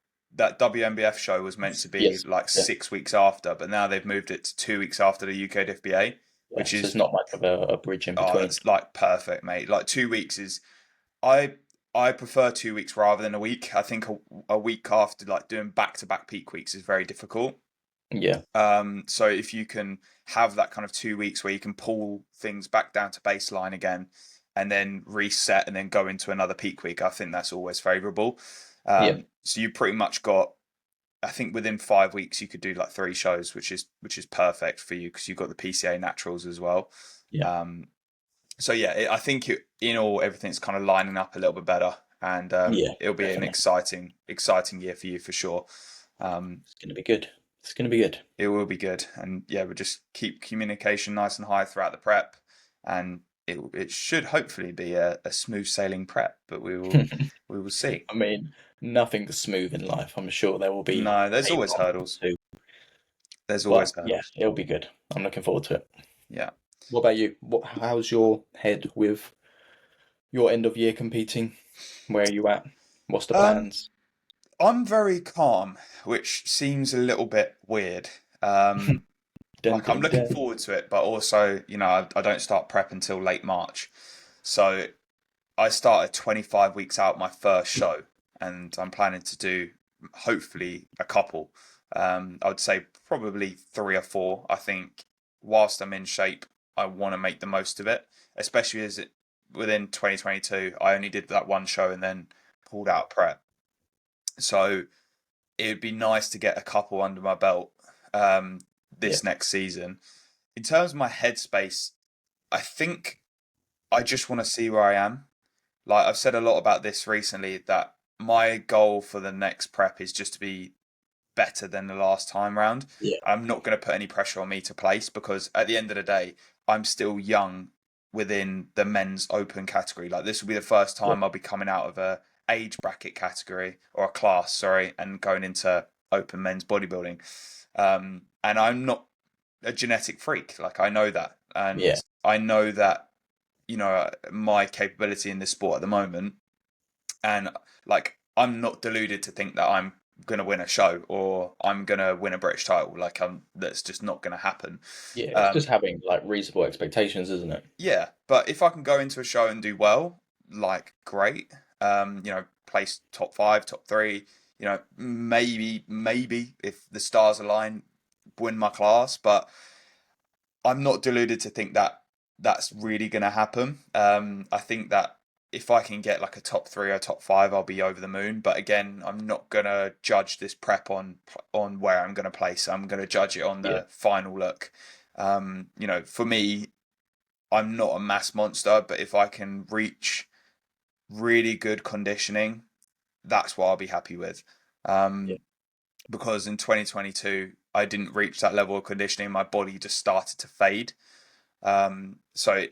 Speaker 1: WNBF show was meant to be
Speaker 2: Yes,
Speaker 1: like
Speaker 2: yeah,
Speaker 1: 6 weeks after, but now they've moved it to 2 weeks after the UK DFBA,
Speaker 2: yeah.
Speaker 1: which
Speaker 2: So it's
Speaker 1: is
Speaker 2: not much of a bridge in
Speaker 1: oh,
Speaker 2: between.
Speaker 1: that's like perfect, mate. Like 2 weeks is I I prefer 2 weeks rather than a week. I think a week after like doing back to back peak weeks is very difficult.
Speaker 2: Yeah,
Speaker 1: So if you can have that kind of 2 weeks where you can pull things back down to baseline again and then reset and then go into another peak week, I think that's always favourable.
Speaker 2: yeah,
Speaker 1: So you pretty much got, I think within 5 weeks you could do like 3 shows, which is perfect for you because you've got the PCA naturals as well.
Speaker 2: yeah,
Speaker 1: Um, so yeah, I think in all everything's kind of lining up a little bit better, and
Speaker 2: yeah.
Speaker 1: it'll be an
Speaker 2: Definitely,
Speaker 1: exciting year for you for sure. Um,
Speaker 2: it's gonna be good. It's gonna be good.
Speaker 1: it will be good, and yeah, we'll just keep communication nice and high throughout the prep, and it should hopefully be a smooth sailing prep, but we will see.
Speaker 2: I mean, nothing's smooth in life. I'm sure there will be
Speaker 1: No, there's
Speaker 2: a
Speaker 1: always
Speaker 2: bump or
Speaker 1: hurdles.
Speaker 2: two,
Speaker 1: There's always
Speaker 2: but yeah,
Speaker 1: hurdles.
Speaker 2: it'll be good. I'm looking forward to it.
Speaker 1: Yeah.
Speaker 2: What about you? How's your head with your end of year competing? Where are you at? What's the
Speaker 1: Um,
Speaker 2: plans?
Speaker 1: I'm very calm, which seems a little bit weird. Um,
Speaker 2: Dun
Speaker 1: like I'm
Speaker 2: dun
Speaker 1: looking
Speaker 2: dun.
Speaker 1: forward to it, but also, I don't start prep until late March. So I started 25 weeks out my first show, and I'm planning to do hopefully a couple. I would say probably three or four. I think whilst I'm in shape, I want to make the most of it, especially as within 2022, I only did that one show and then pulled out prep. So it would be nice to get a couple under my belt um,
Speaker 2: Yeah,
Speaker 1: this next season. In terms of my headspace, I think I just want to see where I am. Like I've said a lot about this recently, that my goal for the next prep is just to be better than the last time round.
Speaker 2: yeah,
Speaker 1: I'm not going to put any pressure on me to place because at the end of the day, I'm still young within the men's open category. Like this will be the first
Speaker 2: yeah,
Speaker 1: time I'll be coming out of a age bracket category or a class, sorry, and going into open men's bodybuilding. And I'm not a genetic freak. Like I know that, and
Speaker 2: yeah,
Speaker 1: I know that my capability in this sport at the moment, and like I'm not deluded to think that I'm gonna win a show or I'm gonna win a British title. Like that's just not gonna happen.
Speaker 2: yeah. It's just
Speaker 1: Um,
Speaker 2: having like reasonable expectations, isn't it?
Speaker 1: yeah, but if I can go into a show and do well, like great. Place top five, top three. Maybe if the stars align, win my class. But I'm not deluded to think that that's really going to happen. I think that if I can get like a top three or top five, I'll be over the moon. But again, I'm not going to judge this prep on where I'm going to place. I'm going to judge it on
Speaker 2: Yeah,
Speaker 1: the final look. For me, I'm not a mass monster, but if I can reach really good conditioning, that's what I'll be happy with.
Speaker 2: yeah,
Speaker 1: Um, because in 2022, I didn't reach that level of conditioning. My body just started to fade. So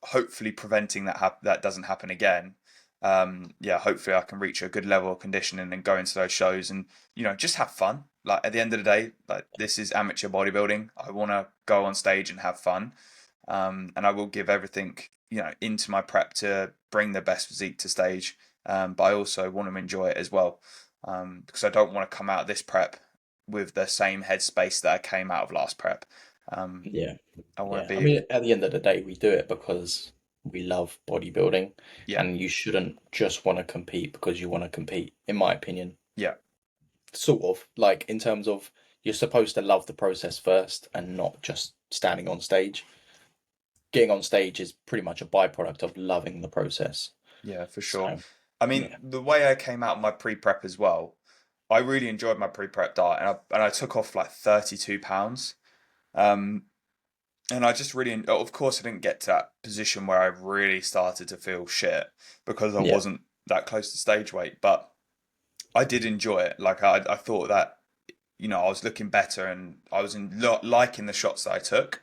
Speaker 1: hopefully preventing that doesn't happen again. Yeah, hopefully I can reach a good level of conditioning and go into those shows and just have fun. Like at the end of the day, like this is amateur bodybuilding. I want to go on stage and have fun, and I will give everything into my prep to bring the best physique to stage. But I also want to enjoy it as well, because I don't want to come out of this prep with the same headspace that I came out of last prep. Um,
Speaker 2: yeah,
Speaker 1: I want
Speaker 2: yeah.
Speaker 1: to
Speaker 2: I
Speaker 1: be,
Speaker 2: mean, at the end of the day, we do it because we love bodybuilding,
Speaker 1: yeah,
Speaker 2: and you shouldn't just want to compete because you want to compete, in my opinion.
Speaker 1: yeah,
Speaker 2: Sort of like in terms of you're supposed to love the process first and not just standing on stage. Getting on stage is pretty much a byproduct of loving the process.
Speaker 1: yeah, for sure.
Speaker 2: So,
Speaker 1: I mean,
Speaker 2: yeah,
Speaker 1: the way I came out of my pre-prep as well, I really enjoyed my pre-prep diet, and I took off like 32 pounds. Um, and I just really, of course, I didn't get to that position where I really started to feel shit because I
Speaker 2: yeah,
Speaker 1: wasn't that close to stage weight, but I did enjoy it. Like I thought that I was looking better and I was liking the shots that I took.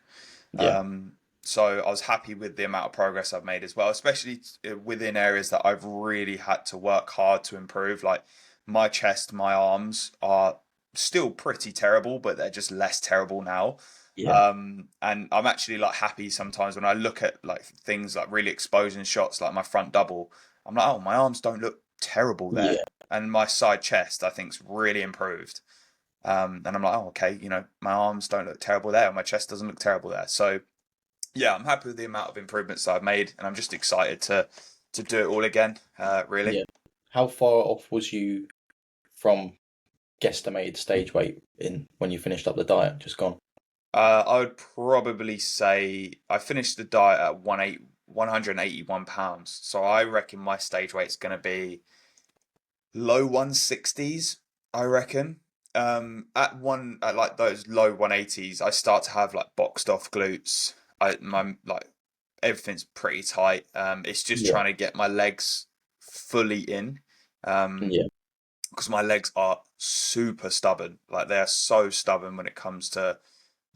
Speaker 2: yeah,
Speaker 1: Um, So I was happy with the amount of progress I've made as well, especially within areas that I've really had to work hard to improve. Like my chest, my arms are still pretty terrible, but they're just less terrible now.
Speaker 2: Yeah.
Speaker 1: And I'm actually like happy sometimes when I look at like things like really exposing shots, like my front double. I'm like, oh, my arms don't look terrible there,
Speaker 2: Yeah.
Speaker 1: and my side chest I think's really improved. And I'm like, oh, okay, my arms don't look terrible there, and my chest doesn't look terrible there. So yeah, I'm happy with the amount of improvements that I've made, and I'm just excited to do it all again. Really.
Speaker 2: Yeah. How far off was you from guesstimated stage weight in when you finished up the diet? Just gone.
Speaker 1: I would probably say I finished the diet at 181 pounds. So I reckon my stage weight's going to be low 160s. I reckon. At like those low 180s, I start to have like boxed off glutes. My like everything's pretty tight. It's just
Speaker 2: Yeah.
Speaker 1: trying to get my legs fully in. Um,
Speaker 2: Yeah.
Speaker 1: because my legs are super stubborn. Like they are so stubborn when it comes to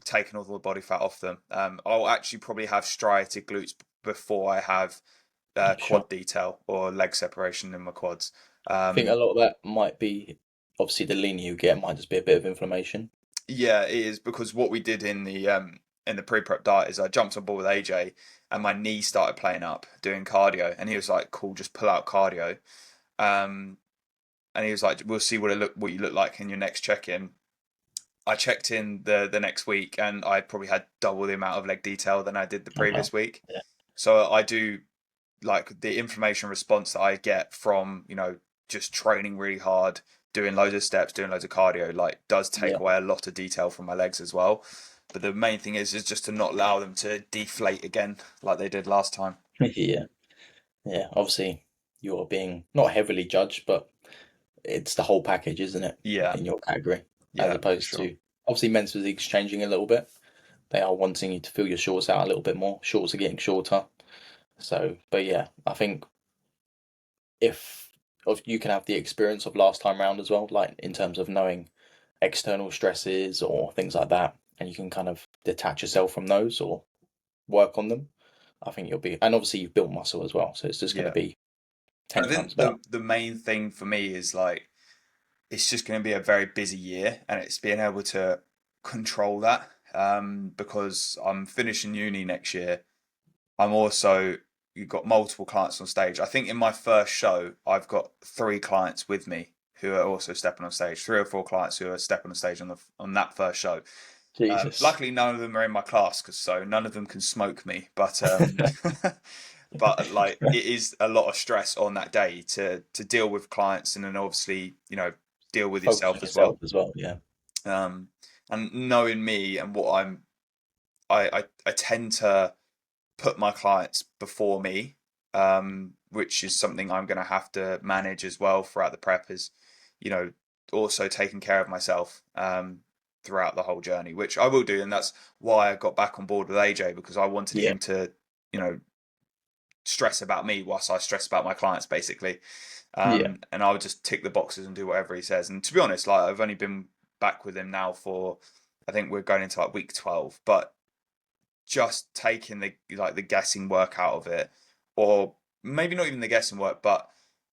Speaker 1: taking all the body fat off them. I'll actually probably have striated glutes before I have
Speaker 2: Sure.
Speaker 1: quad detail or leg separation in my quads.
Speaker 2: I think a
Speaker 1: Um,
Speaker 2: lot of that might be obviously the leaner you get might just be a bit of inflammation.
Speaker 1: yeah, it is because what we did in the pre-prep diet is I jumped on board with AJ and my knee started playing up doing cardio, and he was like, "Cool, just pull out cardio." Um, and he was like, "We'll see what you look like in your next check-in." I checked in the next week, and I probably had double the amount of leg detail than I did the
Speaker 2: Oh wow.
Speaker 1: previous week.
Speaker 2: Yeah.
Speaker 1: So I do like the inflammation response that I get from just training really hard, doing loads of steps, doing loads of cardio, like does take
Speaker 2: Yeah.
Speaker 1: away a lot of detail from my legs as well. But the main thing is just to not allow them to deflate again like they did last time.
Speaker 2: Yeah. Yeah. Obviously, you're being not heavily judged, but it's the whole package, isn't it?
Speaker 1: Yeah,
Speaker 2: In your category, as
Speaker 1: yeah, for
Speaker 2: opposed
Speaker 1: sure.
Speaker 2: to obviously men's physique's changing a little bit. They are wanting you to fill your shorts out a little bit more. Shorts are getting shorter. So, but yeah, I think if you can have the experience of last time round as well, like in terms of knowing external stresses or things like that, and you can kind of detach yourself from those or work on them, I think you'll be. And obviously, you've built muscle as well, so it's just going to
Speaker 1: Yeah.
Speaker 2: be
Speaker 1: I
Speaker 2: 10 times
Speaker 1: think
Speaker 2: better.
Speaker 1: the main thing for me is like it's just going to be a very busy year, and it's being able to control that. Because I'm finishing uni next year. I'm also you've got multiple clients on stage. I think in my first show, I've got three clients with me who are also stepping on stage. Three or four clients who are stepping on stage on that first show.
Speaker 2: Jesus.
Speaker 1: Luckily, none of them are in my class, because so none of them can smoke me. But but like it is a lot of stress on that day to deal with clients, and then obviously deal with
Speaker 2: Focus
Speaker 1: yourself
Speaker 2: on
Speaker 1: as
Speaker 2: yourself
Speaker 1: well.
Speaker 2: as well. Yeah.
Speaker 1: Um, and knowing me and what I tend to put my clients before me, which is something I'm going to have to manage as well throughout the prep. Is you know also taking care of myself throughout the whole journey, which I will do, and that's why I got back on board with AJ, because I wanted
Speaker 2: Yeah.
Speaker 1: him to you know stress about me whilst I stress about my clients, basically.
Speaker 2: Yeah.
Speaker 1: And I would just tick the boxes and do whatever he says. And to be honest, like I've only been back with him now for, I think we're going into like week 12, but just taking the guessing work out of it, or maybe not even the guessing work, but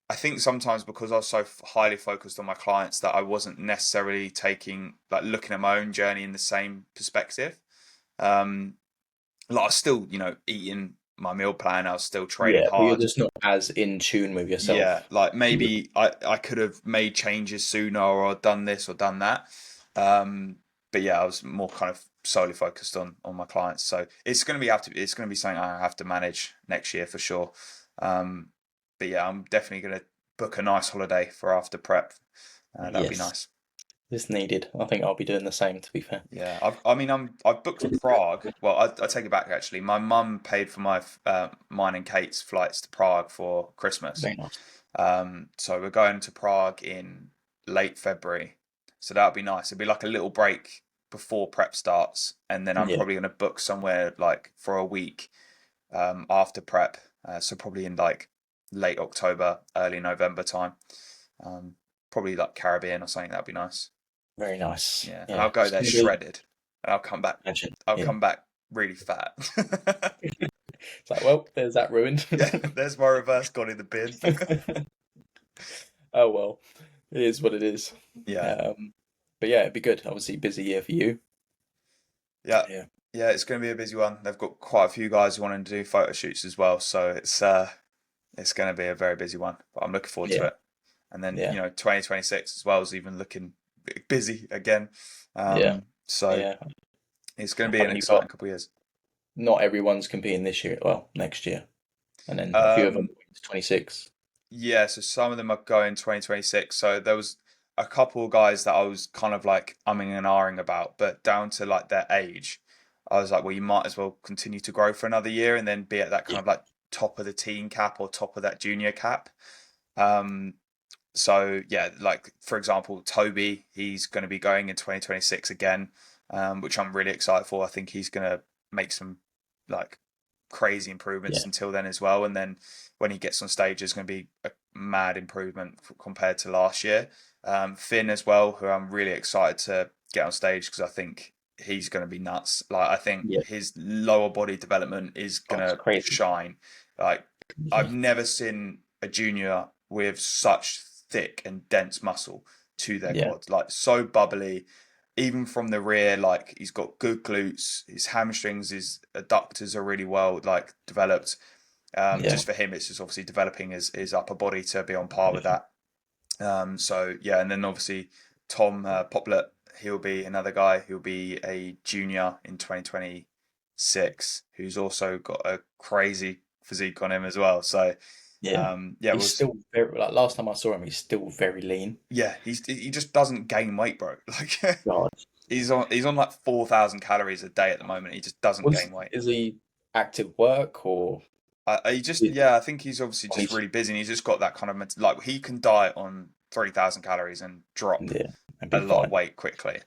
Speaker 1: I think sometimes because I was so highly focused on my clients that I wasn't necessarily taking like looking at my own journey in the same perspective. Um, like I was still, eating my meal plan. I was still training
Speaker 2: Yeah. But you're
Speaker 1: hard.
Speaker 2: just not as in tune with
Speaker 1: Yeah,
Speaker 2: yourself.
Speaker 1: like
Speaker 2: You would.
Speaker 1: maybe I could have made changes sooner, or done this or done that. Um, but yeah, I was more kind of solely focused on my clients. So it's going to be something I have to manage next year for sure. Um, but yeah, I'm definitely going to book a nice holiday for after prep. That'd be
Speaker 2: Yes.
Speaker 1: nice.
Speaker 2: It's needed. I think I'll be doing the same, to be fair.
Speaker 1: Yeah, I've booked Prague. Well, I take it back actually. My mum paid for mine and Kate's flights to Prague for Christmas.
Speaker 2: Very nice.
Speaker 1: So we're going to Prague in late February. So that'll be nice. It'll be like a little break before prep starts, and then I'm
Speaker 2: Yeah.
Speaker 1: probably going to book somewhere like for a week after prep. So probably in like late October, early November time. Um, Probably like Caribbean or something. That'd be nice.
Speaker 2: Very nice.
Speaker 1: Yeah, and I'll
Speaker 2: Yeah.
Speaker 1: go
Speaker 2: It's
Speaker 1: there
Speaker 2: gonna be.
Speaker 1: shredded, and I'll come back.
Speaker 2: Imagine.
Speaker 1: I'll
Speaker 2: Yeah.
Speaker 1: come back really fat.
Speaker 2: It's like, well, there's that ruined.
Speaker 1: Yeah, there's my reverse gone in the bin.
Speaker 2: Oh well, it is what it is.
Speaker 1: Yeah,
Speaker 2: Um, but yeah, it'd be good. Obviously, busy year for you.
Speaker 1: yeah,
Speaker 2: Yeah,
Speaker 1: yeah. It's going to be a busy one. They've got quite a few guys wanting to do photo shoots as well, so it's going to be a very busy one. But I'm looking forward to
Speaker 2: yeah,
Speaker 1: it. And then
Speaker 2: yeah,
Speaker 1: 2026 as well is even looking busy again.
Speaker 2: yeah,
Speaker 1: So
Speaker 2: yeah.
Speaker 1: it's going to be
Speaker 2: I
Speaker 1: an
Speaker 2: mean, you've got
Speaker 1: exciting couple of years.
Speaker 2: not everyone's competing this year. Well, next year, and then a few of them
Speaker 1: Um,
Speaker 2: to 26.
Speaker 1: Yeah, so some of them are going 2026. So there was a couple of guys that I was kind of like umming and ahhing about, but down to like their age, I was like, well, you might as well continue to grow for another year and then be at that kind
Speaker 2: Yeah,
Speaker 1: of like top of the teen cap or top of that junior cap. Um, so yeah, like for example, Toby, he's going to be going in 2026 again, which I'm really excited for. I think he's going to make some like crazy improvements
Speaker 2: yeah,
Speaker 1: until then as well. And then when he gets on stage, there's going to be a mad improvement compared to last year. Finn as well, who I'm really excited to get on stage because I think he's going to be nuts. Like I think
Speaker 2: yeah.
Speaker 1: his lower body development is
Speaker 2: Oh,
Speaker 1: going
Speaker 2: it's
Speaker 1: to
Speaker 2: crazy.
Speaker 1: shine. Like
Speaker 2: Yeah,
Speaker 1: I've never seen a junior with such thick and dense muscle to their
Speaker 2: yeah,
Speaker 1: quads, like so bubbly. Even from the rear, like he's got good glutes. His hamstrings, his adductors are really well like developed.
Speaker 2: yeah,
Speaker 1: Just for him, it's just obviously developing his upper body to be on par with that. So yeah, and then obviously Tom Poplet, he'll be another guy. He'll be a junior in 2026, who's also got a crazy physique on him as well. So
Speaker 2: yeah.
Speaker 1: yeah,
Speaker 2: He's still very like last time I saw him, he's still very lean.
Speaker 1: yeah, he just doesn't gain weight, bro. Like
Speaker 2: God,
Speaker 1: he's on like 4,000 calories a day at the moment. He just doesn't
Speaker 2: was
Speaker 1: gain weight.
Speaker 2: is he active work or
Speaker 1: He just
Speaker 2: is
Speaker 1: yeah, I think he's obviously
Speaker 2: on
Speaker 1: just
Speaker 2: his
Speaker 1: really busy. And he's just got that kind of like he can diet on 3,000 calories and drop
Speaker 2: yeah and
Speaker 1: a
Speaker 2: be
Speaker 1: lot of
Speaker 2: fine.
Speaker 1: weight quickly.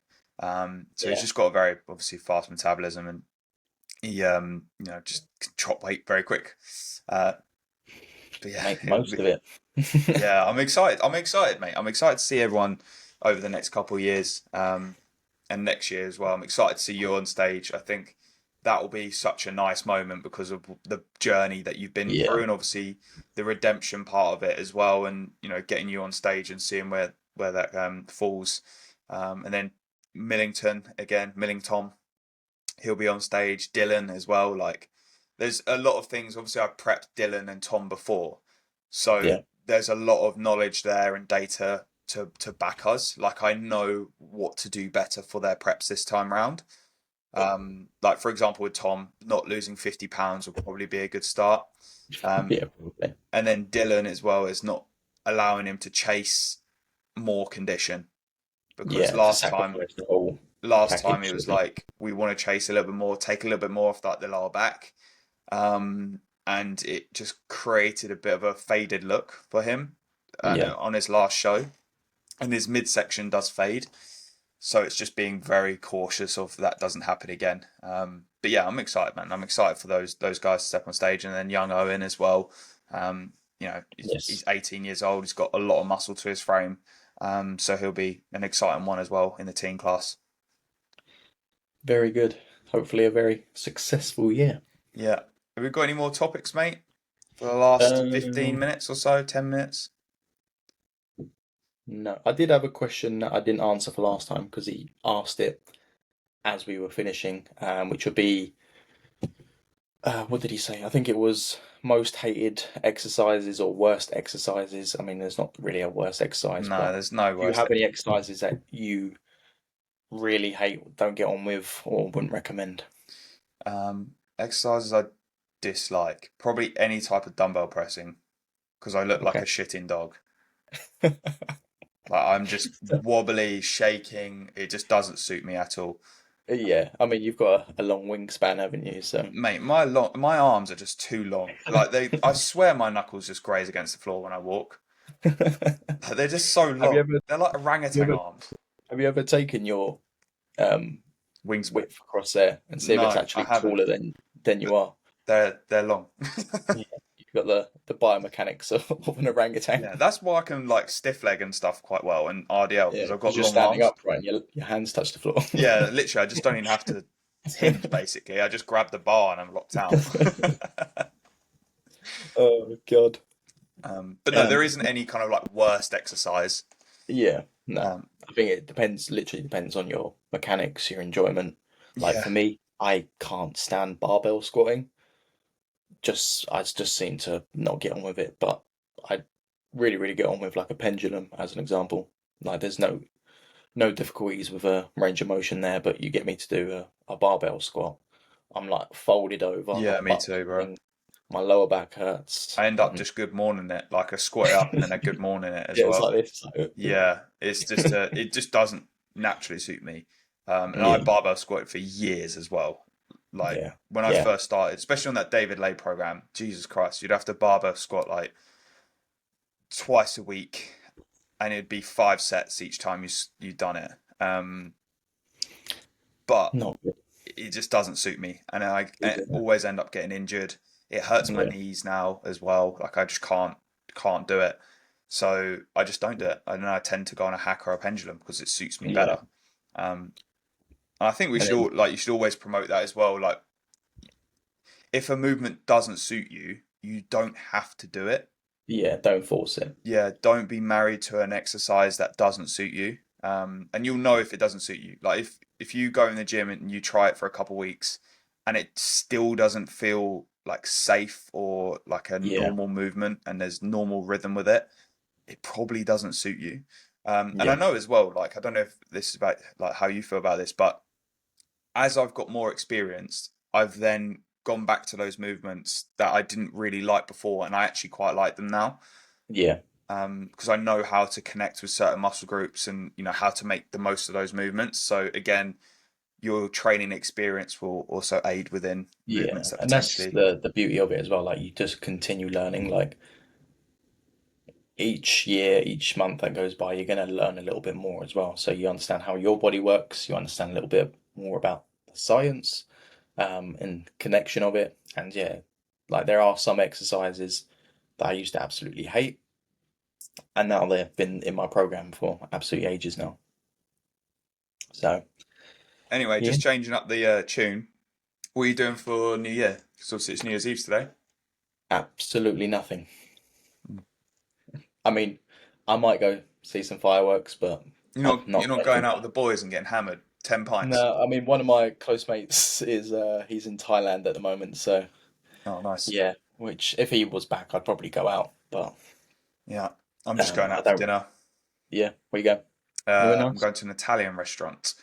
Speaker 1: So he's
Speaker 2: Yeah,
Speaker 1: just got a very obviously fast metabolism and he just can drop weight very quick. Uh, but yeah,
Speaker 2: make the
Speaker 1: it'll
Speaker 2: most
Speaker 1: be
Speaker 2: of it.
Speaker 1: yeah. I'm excited. I'm excited, mate. I'm excited to see everyone over the next couple of years. And next year as well. I'm excited to see you on stage. I think that will be such a nice moment because of the journey that you've been
Speaker 2: Yeah,
Speaker 1: through, and obviously the redemption part of it as well. And getting you on stage and seeing where that falls. And then Millington again, Millington, he'll be on stage. Dylan as well. Like, there's a lot of things. Obviously, I prepped Dylan and Tom before, so
Speaker 2: yeah,
Speaker 1: there's a lot of knowledge there and data to back us. Like, I know what to do better for their preps this time round. Like for example, with Tom, not losing 50 pounds will probably be a good start. Um,
Speaker 2: yeah, probably.
Speaker 1: and then Dylan as well is not allowing him to chase more condition because
Speaker 2: Yeah, to sacrifice the whole
Speaker 1: last time
Speaker 2: package
Speaker 1: it
Speaker 2: sort
Speaker 1: was
Speaker 2: of thing.
Speaker 1: like we want to chase a little bit more, take a little bit more off like the lower back, and it just created a bit of a faded look for him
Speaker 2: Yeah,
Speaker 1: on his last show, and his midsection does fade, so it's just being very cautious of that doesn't happen again. But yeah, I'm excited, man. I'm excited for those guys to step on stage, and then young Owen as well. He's
Speaker 2: yes,
Speaker 1: 18 years old. He's got a lot of muscle to his frame, so he'll be an exciting one as well in the teen class.
Speaker 2: very good. Hopefully, a very successful year.
Speaker 1: Yeah. Have we got any more topics, mate, for the last 15
Speaker 2: Um,
Speaker 1: minutes or so? 10 minutes?
Speaker 2: no, I did have a question that I didn't answer for last time because he asked it as we were finishing, which would be what did he say? I think it was most hated exercises or worst exercises. I mean, there's not really a worst exercise,
Speaker 1: No,
Speaker 2: but
Speaker 1: there's no
Speaker 2: do you
Speaker 1: worse.
Speaker 2: have any exercises that you really hate, don't get on with, or wouldn't recommend?
Speaker 1: Exercises I dislike. Probably any type of dumbbell pressing because I look like
Speaker 2: Okay.
Speaker 1: a shitting dog. Like I'm just wobbly, shaking. It just doesn't suit me at all.
Speaker 2: Yeah, I mean, you've got a long wingspan, haven't you? So,
Speaker 1: Mate, my arms are just too long. Like I swear my knuckles just graze against the floor when I walk.
Speaker 2: have
Speaker 1: Like, they're just so
Speaker 2: you
Speaker 1: long.
Speaker 2: ever,
Speaker 1: They're like
Speaker 2: you
Speaker 1: orangutan
Speaker 2: ever,
Speaker 1: arms.
Speaker 2: have you ever taken your um,
Speaker 1: Wingspan.
Speaker 2: width across there and see if it's
Speaker 1: No, I
Speaker 2: actually
Speaker 1: haven't.
Speaker 2: taller than you are?
Speaker 1: They're long.
Speaker 2: Yeah, you've got the biomechanics of an orangutan.
Speaker 1: Yeah, that's why I can like stiff leg and stuff quite well and RDL
Speaker 2: Yeah,
Speaker 1: because I've
Speaker 2: because
Speaker 1: got
Speaker 2: you're
Speaker 1: long
Speaker 2: standing
Speaker 1: arms.
Speaker 2: upright and your hands touch the floor.
Speaker 1: Yeah, literally, I just don't even have to. hinge basically. I just grab the bar and I'm locked out.
Speaker 2: Oh God.
Speaker 1: But no, there isn't any kind of like worst exercise.
Speaker 2: Yeah, no.
Speaker 1: Um,
Speaker 2: I think it depends, literally depends on your mechanics, your enjoyment. Like
Speaker 1: yeah,
Speaker 2: for me, I can't stand barbell squatting. I just seem to not get on with it, but I really, really get on with like a pendulum as an example. Like there's no difficulties with a range of motion there, but you get me to do a barbell squat. I'm like folded over, my
Speaker 1: yeah, me
Speaker 2: butt's
Speaker 1: too, bro.
Speaker 2: hurting, my lower back hurts.
Speaker 1: I end up just good morning it, like I squat it up and then a good morning it as
Speaker 2: Yeah, it's
Speaker 1: well.
Speaker 2: like this. It's like,
Speaker 1: Yeah, it's just it just doesn't naturally suit me. And I
Speaker 2: yeah,
Speaker 1: barbell squatted for years as well. Like
Speaker 2: yeah,
Speaker 1: when I
Speaker 2: yeah,
Speaker 1: first started, especially on that David Lay program, Jesus Christ, you'd have to barbell squat like twice a week, and it'd be 5 sets each time you done it. But
Speaker 2: not good.
Speaker 1: it just doesn't suit me, and I
Speaker 2: Yeah,
Speaker 1: always end up getting injured. It hurts my
Speaker 2: yeah,
Speaker 1: knees now as well. Like I just can't do it. So I just don't do it. And then I tend to go on a hack or a pendulum because it suits me
Speaker 2: yeah.
Speaker 1: better. Um, and I think we
Speaker 2: And
Speaker 1: should
Speaker 2: then
Speaker 1: all like you should always promote that as well. Like if a movement doesn't suit you, you don't have to do it.
Speaker 2: yeah, don't force it.
Speaker 1: Yeah, don't be married to an exercise that doesn't suit you. And you'll know if it doesn't suit you. Like if you go in the gym and you try it for a couple of weeks and it still doesn't feel like safe or like a
Speaker 2: Yeah,
Speaker 1: normal movement and there's normal rhythm with it, it probably doesn't suit you. And I
Speaker 2: yeah,
Speaker 1: know as well, like I don't know if this is about like how you feel about this, but as I've got more experience, I've then gone back to those movements that I didn't really like before, and I actually quite like them now
Speaker 2: yeah,
Speaker 1: because I know how to connect with certain muscle groups and how to make the most of those movements. So again, your training experience will also aid within
Speaker 2: yeah.
Speaker 1: movements that
Speaker 2: And that's
Speaker 1: potentially.
Speaker 2: the beauty of it as well. Like you just continue learning. Like each year, each month that goes by, you're going to learn a little bit more as well. So you understand how your body works. You understand a little bit more about the science, and connection of it. And yeah, like there are some exercises that I used to absolutely hate, and now they've been in my program for absolutely ages now. So
Speaker 1: Anyway,
Speaker 2: yeah,
Speaker 1: just changing up the tune. What are you doing for New Year? Because obviously it's New Year's Eve today.
Speaker 2: absolutely nothing. I mean, I might go see some fireworks, but I'm
Speaker 1: You're
Speaker 2: not
Speaker 1: not
Speaker 2: making
Speaker 1: going out with
Speaker 2: that.
Speaker 1: the boys and getting hammered 10 pints.
Speaker 2: No, I mean one of my close mates is he's in Thailand at the moment, so
Speaker 1: Oh, nice.
Speaker 2: yeah. Which if he was back, I'd probably go out, but
Speaker 1: Yeah, I'm just going
Speaker 2: I
Speaker 1: out for
Speaker 2: don't.
Speaker 1: dinner.
Speaker 2: Yeah, where you go? Anywhere
Speaker 1: I'm
Speaker 2: nice?
Speaker 1: going to an Italian restaurant,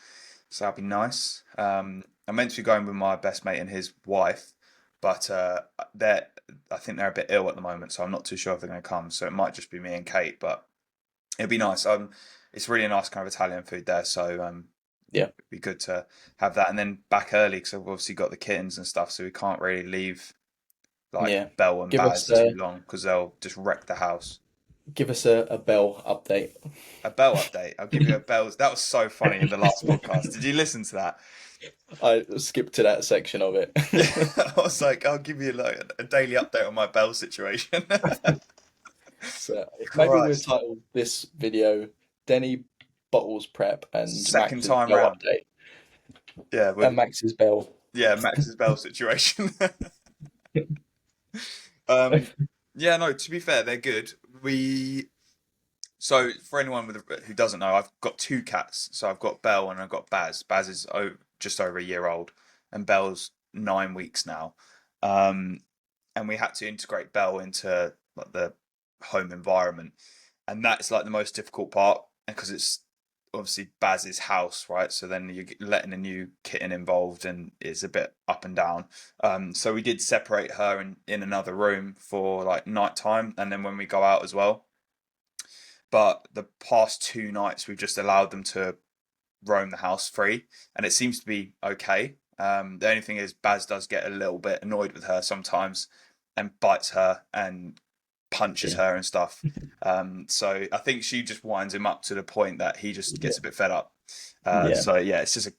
Speaker 1: so that'll be nice. I'm meant to be going with my best mate and his wife, but they're I think they're a bit ill at the moment, so I'm not too sure if they're going to come. So it might just be me and Kate, but it'd be nice. It's really nice kind of Italian food there, so
Speaker 2: Yeah,
Speaker 1: it'd be good to have that. And then back early because I've obviously got the kittens and stuff, so we can't really leave like
Speaker 2: yeah.
Speaker 1: Belle and
Speaker 2: Give us
Speaker 1: Baz too long because they'll just wreck the house.
Speaker 2: a bell update.
Speaker 1: A Belle update. I'll give you a Belle. That was so funny in the last podcast. Did you listen to that?
Speaker 2: I skipped to that section of it.
Speaker 1: Yeah, I was like, I'll give you like a daily update on my Belle situation.
Speaker 2: So maybe we'll
Speaker 1: Christ.
Speaker 2: title this video Denny Bottles Prep and
Speaker 1: Second
Speaker 2: Max's
Speaker 1: time
Speaker 2: Bell
Speaker 1: round.
Speaker 2: Update.
Speaker 1: Yeah,
Speaker 2: And
Speaker 1: with
Speaker 2: Max's Bell.
Speaker 1: Max's Belle situation. um, yeah, no. To be fair, they're good. We so for anyone who doesn't know, I've got two cats. So I've got Belle and I've got Baz. Baz is just over a year old, and Belle's 9 weeks now. Um, and we had to integrate Belle into like the home environment, and that's like the most difficult part because it's obviously Baz's house, right? So then you're letting a new kitten involved, and it's a bit up and down. So we did separate her in another room for like night time, and then when we go out as well. But the past 2 nights, we've just allowed them to roam the house free, and it seems to be okay. The only thing is, Baz does get a little bit annoyed with her sometimes, and bites her and punches
Speaker 2: Yeah,
Speaker 1: her and stuff. So I think she just winds him up to the point that he just
Speaker 2: yeah,
Speaker 1: gets a bit fed up.
Speaker 2: yeah,
Speaker 1: So yeah, it's just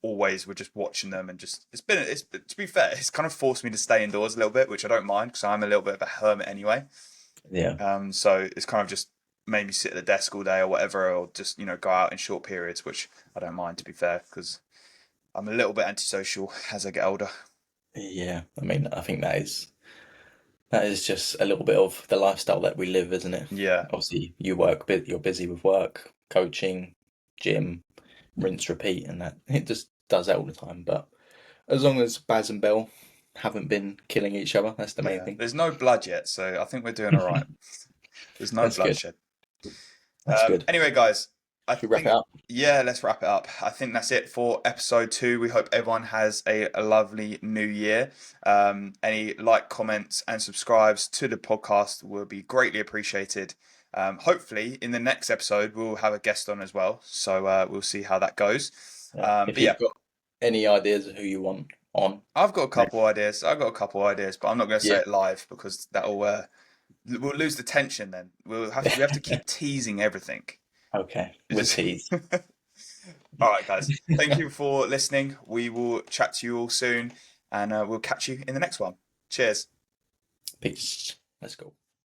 Speaker 1: always we're just watching them and just it's to be fair, it's kind of forced me to stay indoors a little bit, which I don't mind because I'm a little bit of a hermit anyway.
Speaker 2: yeah,
Speaker 1: So it's kind of just made me sit at the desk all day or whatever, or just go out in short periods, which I don't mind to be fair because I'm a little bit antisocial as I get older.
Speaker 2: Yeah, I mean, I think that is just a little bit of the lifestyle that we live, isn't it?
Speaker 1: Yeah,
Speaker 2: Obviously, you're busy with work, coaching, gym, rinse, repeat, and that it just does that all the time. But as long as Baz and Bell haven't been killing each other, that's the main
Speaker 1: yeah.
Speaker 2: thing.
Speaker 1: There's no blood yet, so I think we're doing all right. There's no
Speaker 2: That's good.
Speaker 1: bloodshed.
Speaker 2: That's good.
Speaker 1: Anyway, guys, I
Speaker 2: Should we wrap it
Speaker 1: think,
Speaker 2: up?
Speaker 1: yeah, let's wrap it up. I think that's it for episode 2. We hope everyone has a lovely new year. Any like, comments, and subscribes to the podcast will be greatly appreciated. Hopefully, in the next episode, we'll have a guest on as well. So we'll see how that goes.
Speaker 2: Yeah. If
Speaker 1: But yeah,
Speaker 2: you've got any ideas of who you want on,
Speaker 1: I've got a
Speaker 2: maybe.
Speaker 1: couple ideas. I've got a couple ideas, but I'm not going to say
Speaker 2: Yeah.
Speaker 1: it live because that'll we'll lose the tension. Then we have to keep teasing everything.
Speaker 2: Okay, with
Speaker 1: It's
Speaker 2: teas.
Speaker 1: just all right, guys. Thank you for listening. We will chat to you all soon, and we'll catch you in the next one. Cheers.
Speaker 2: Peace. Let's go.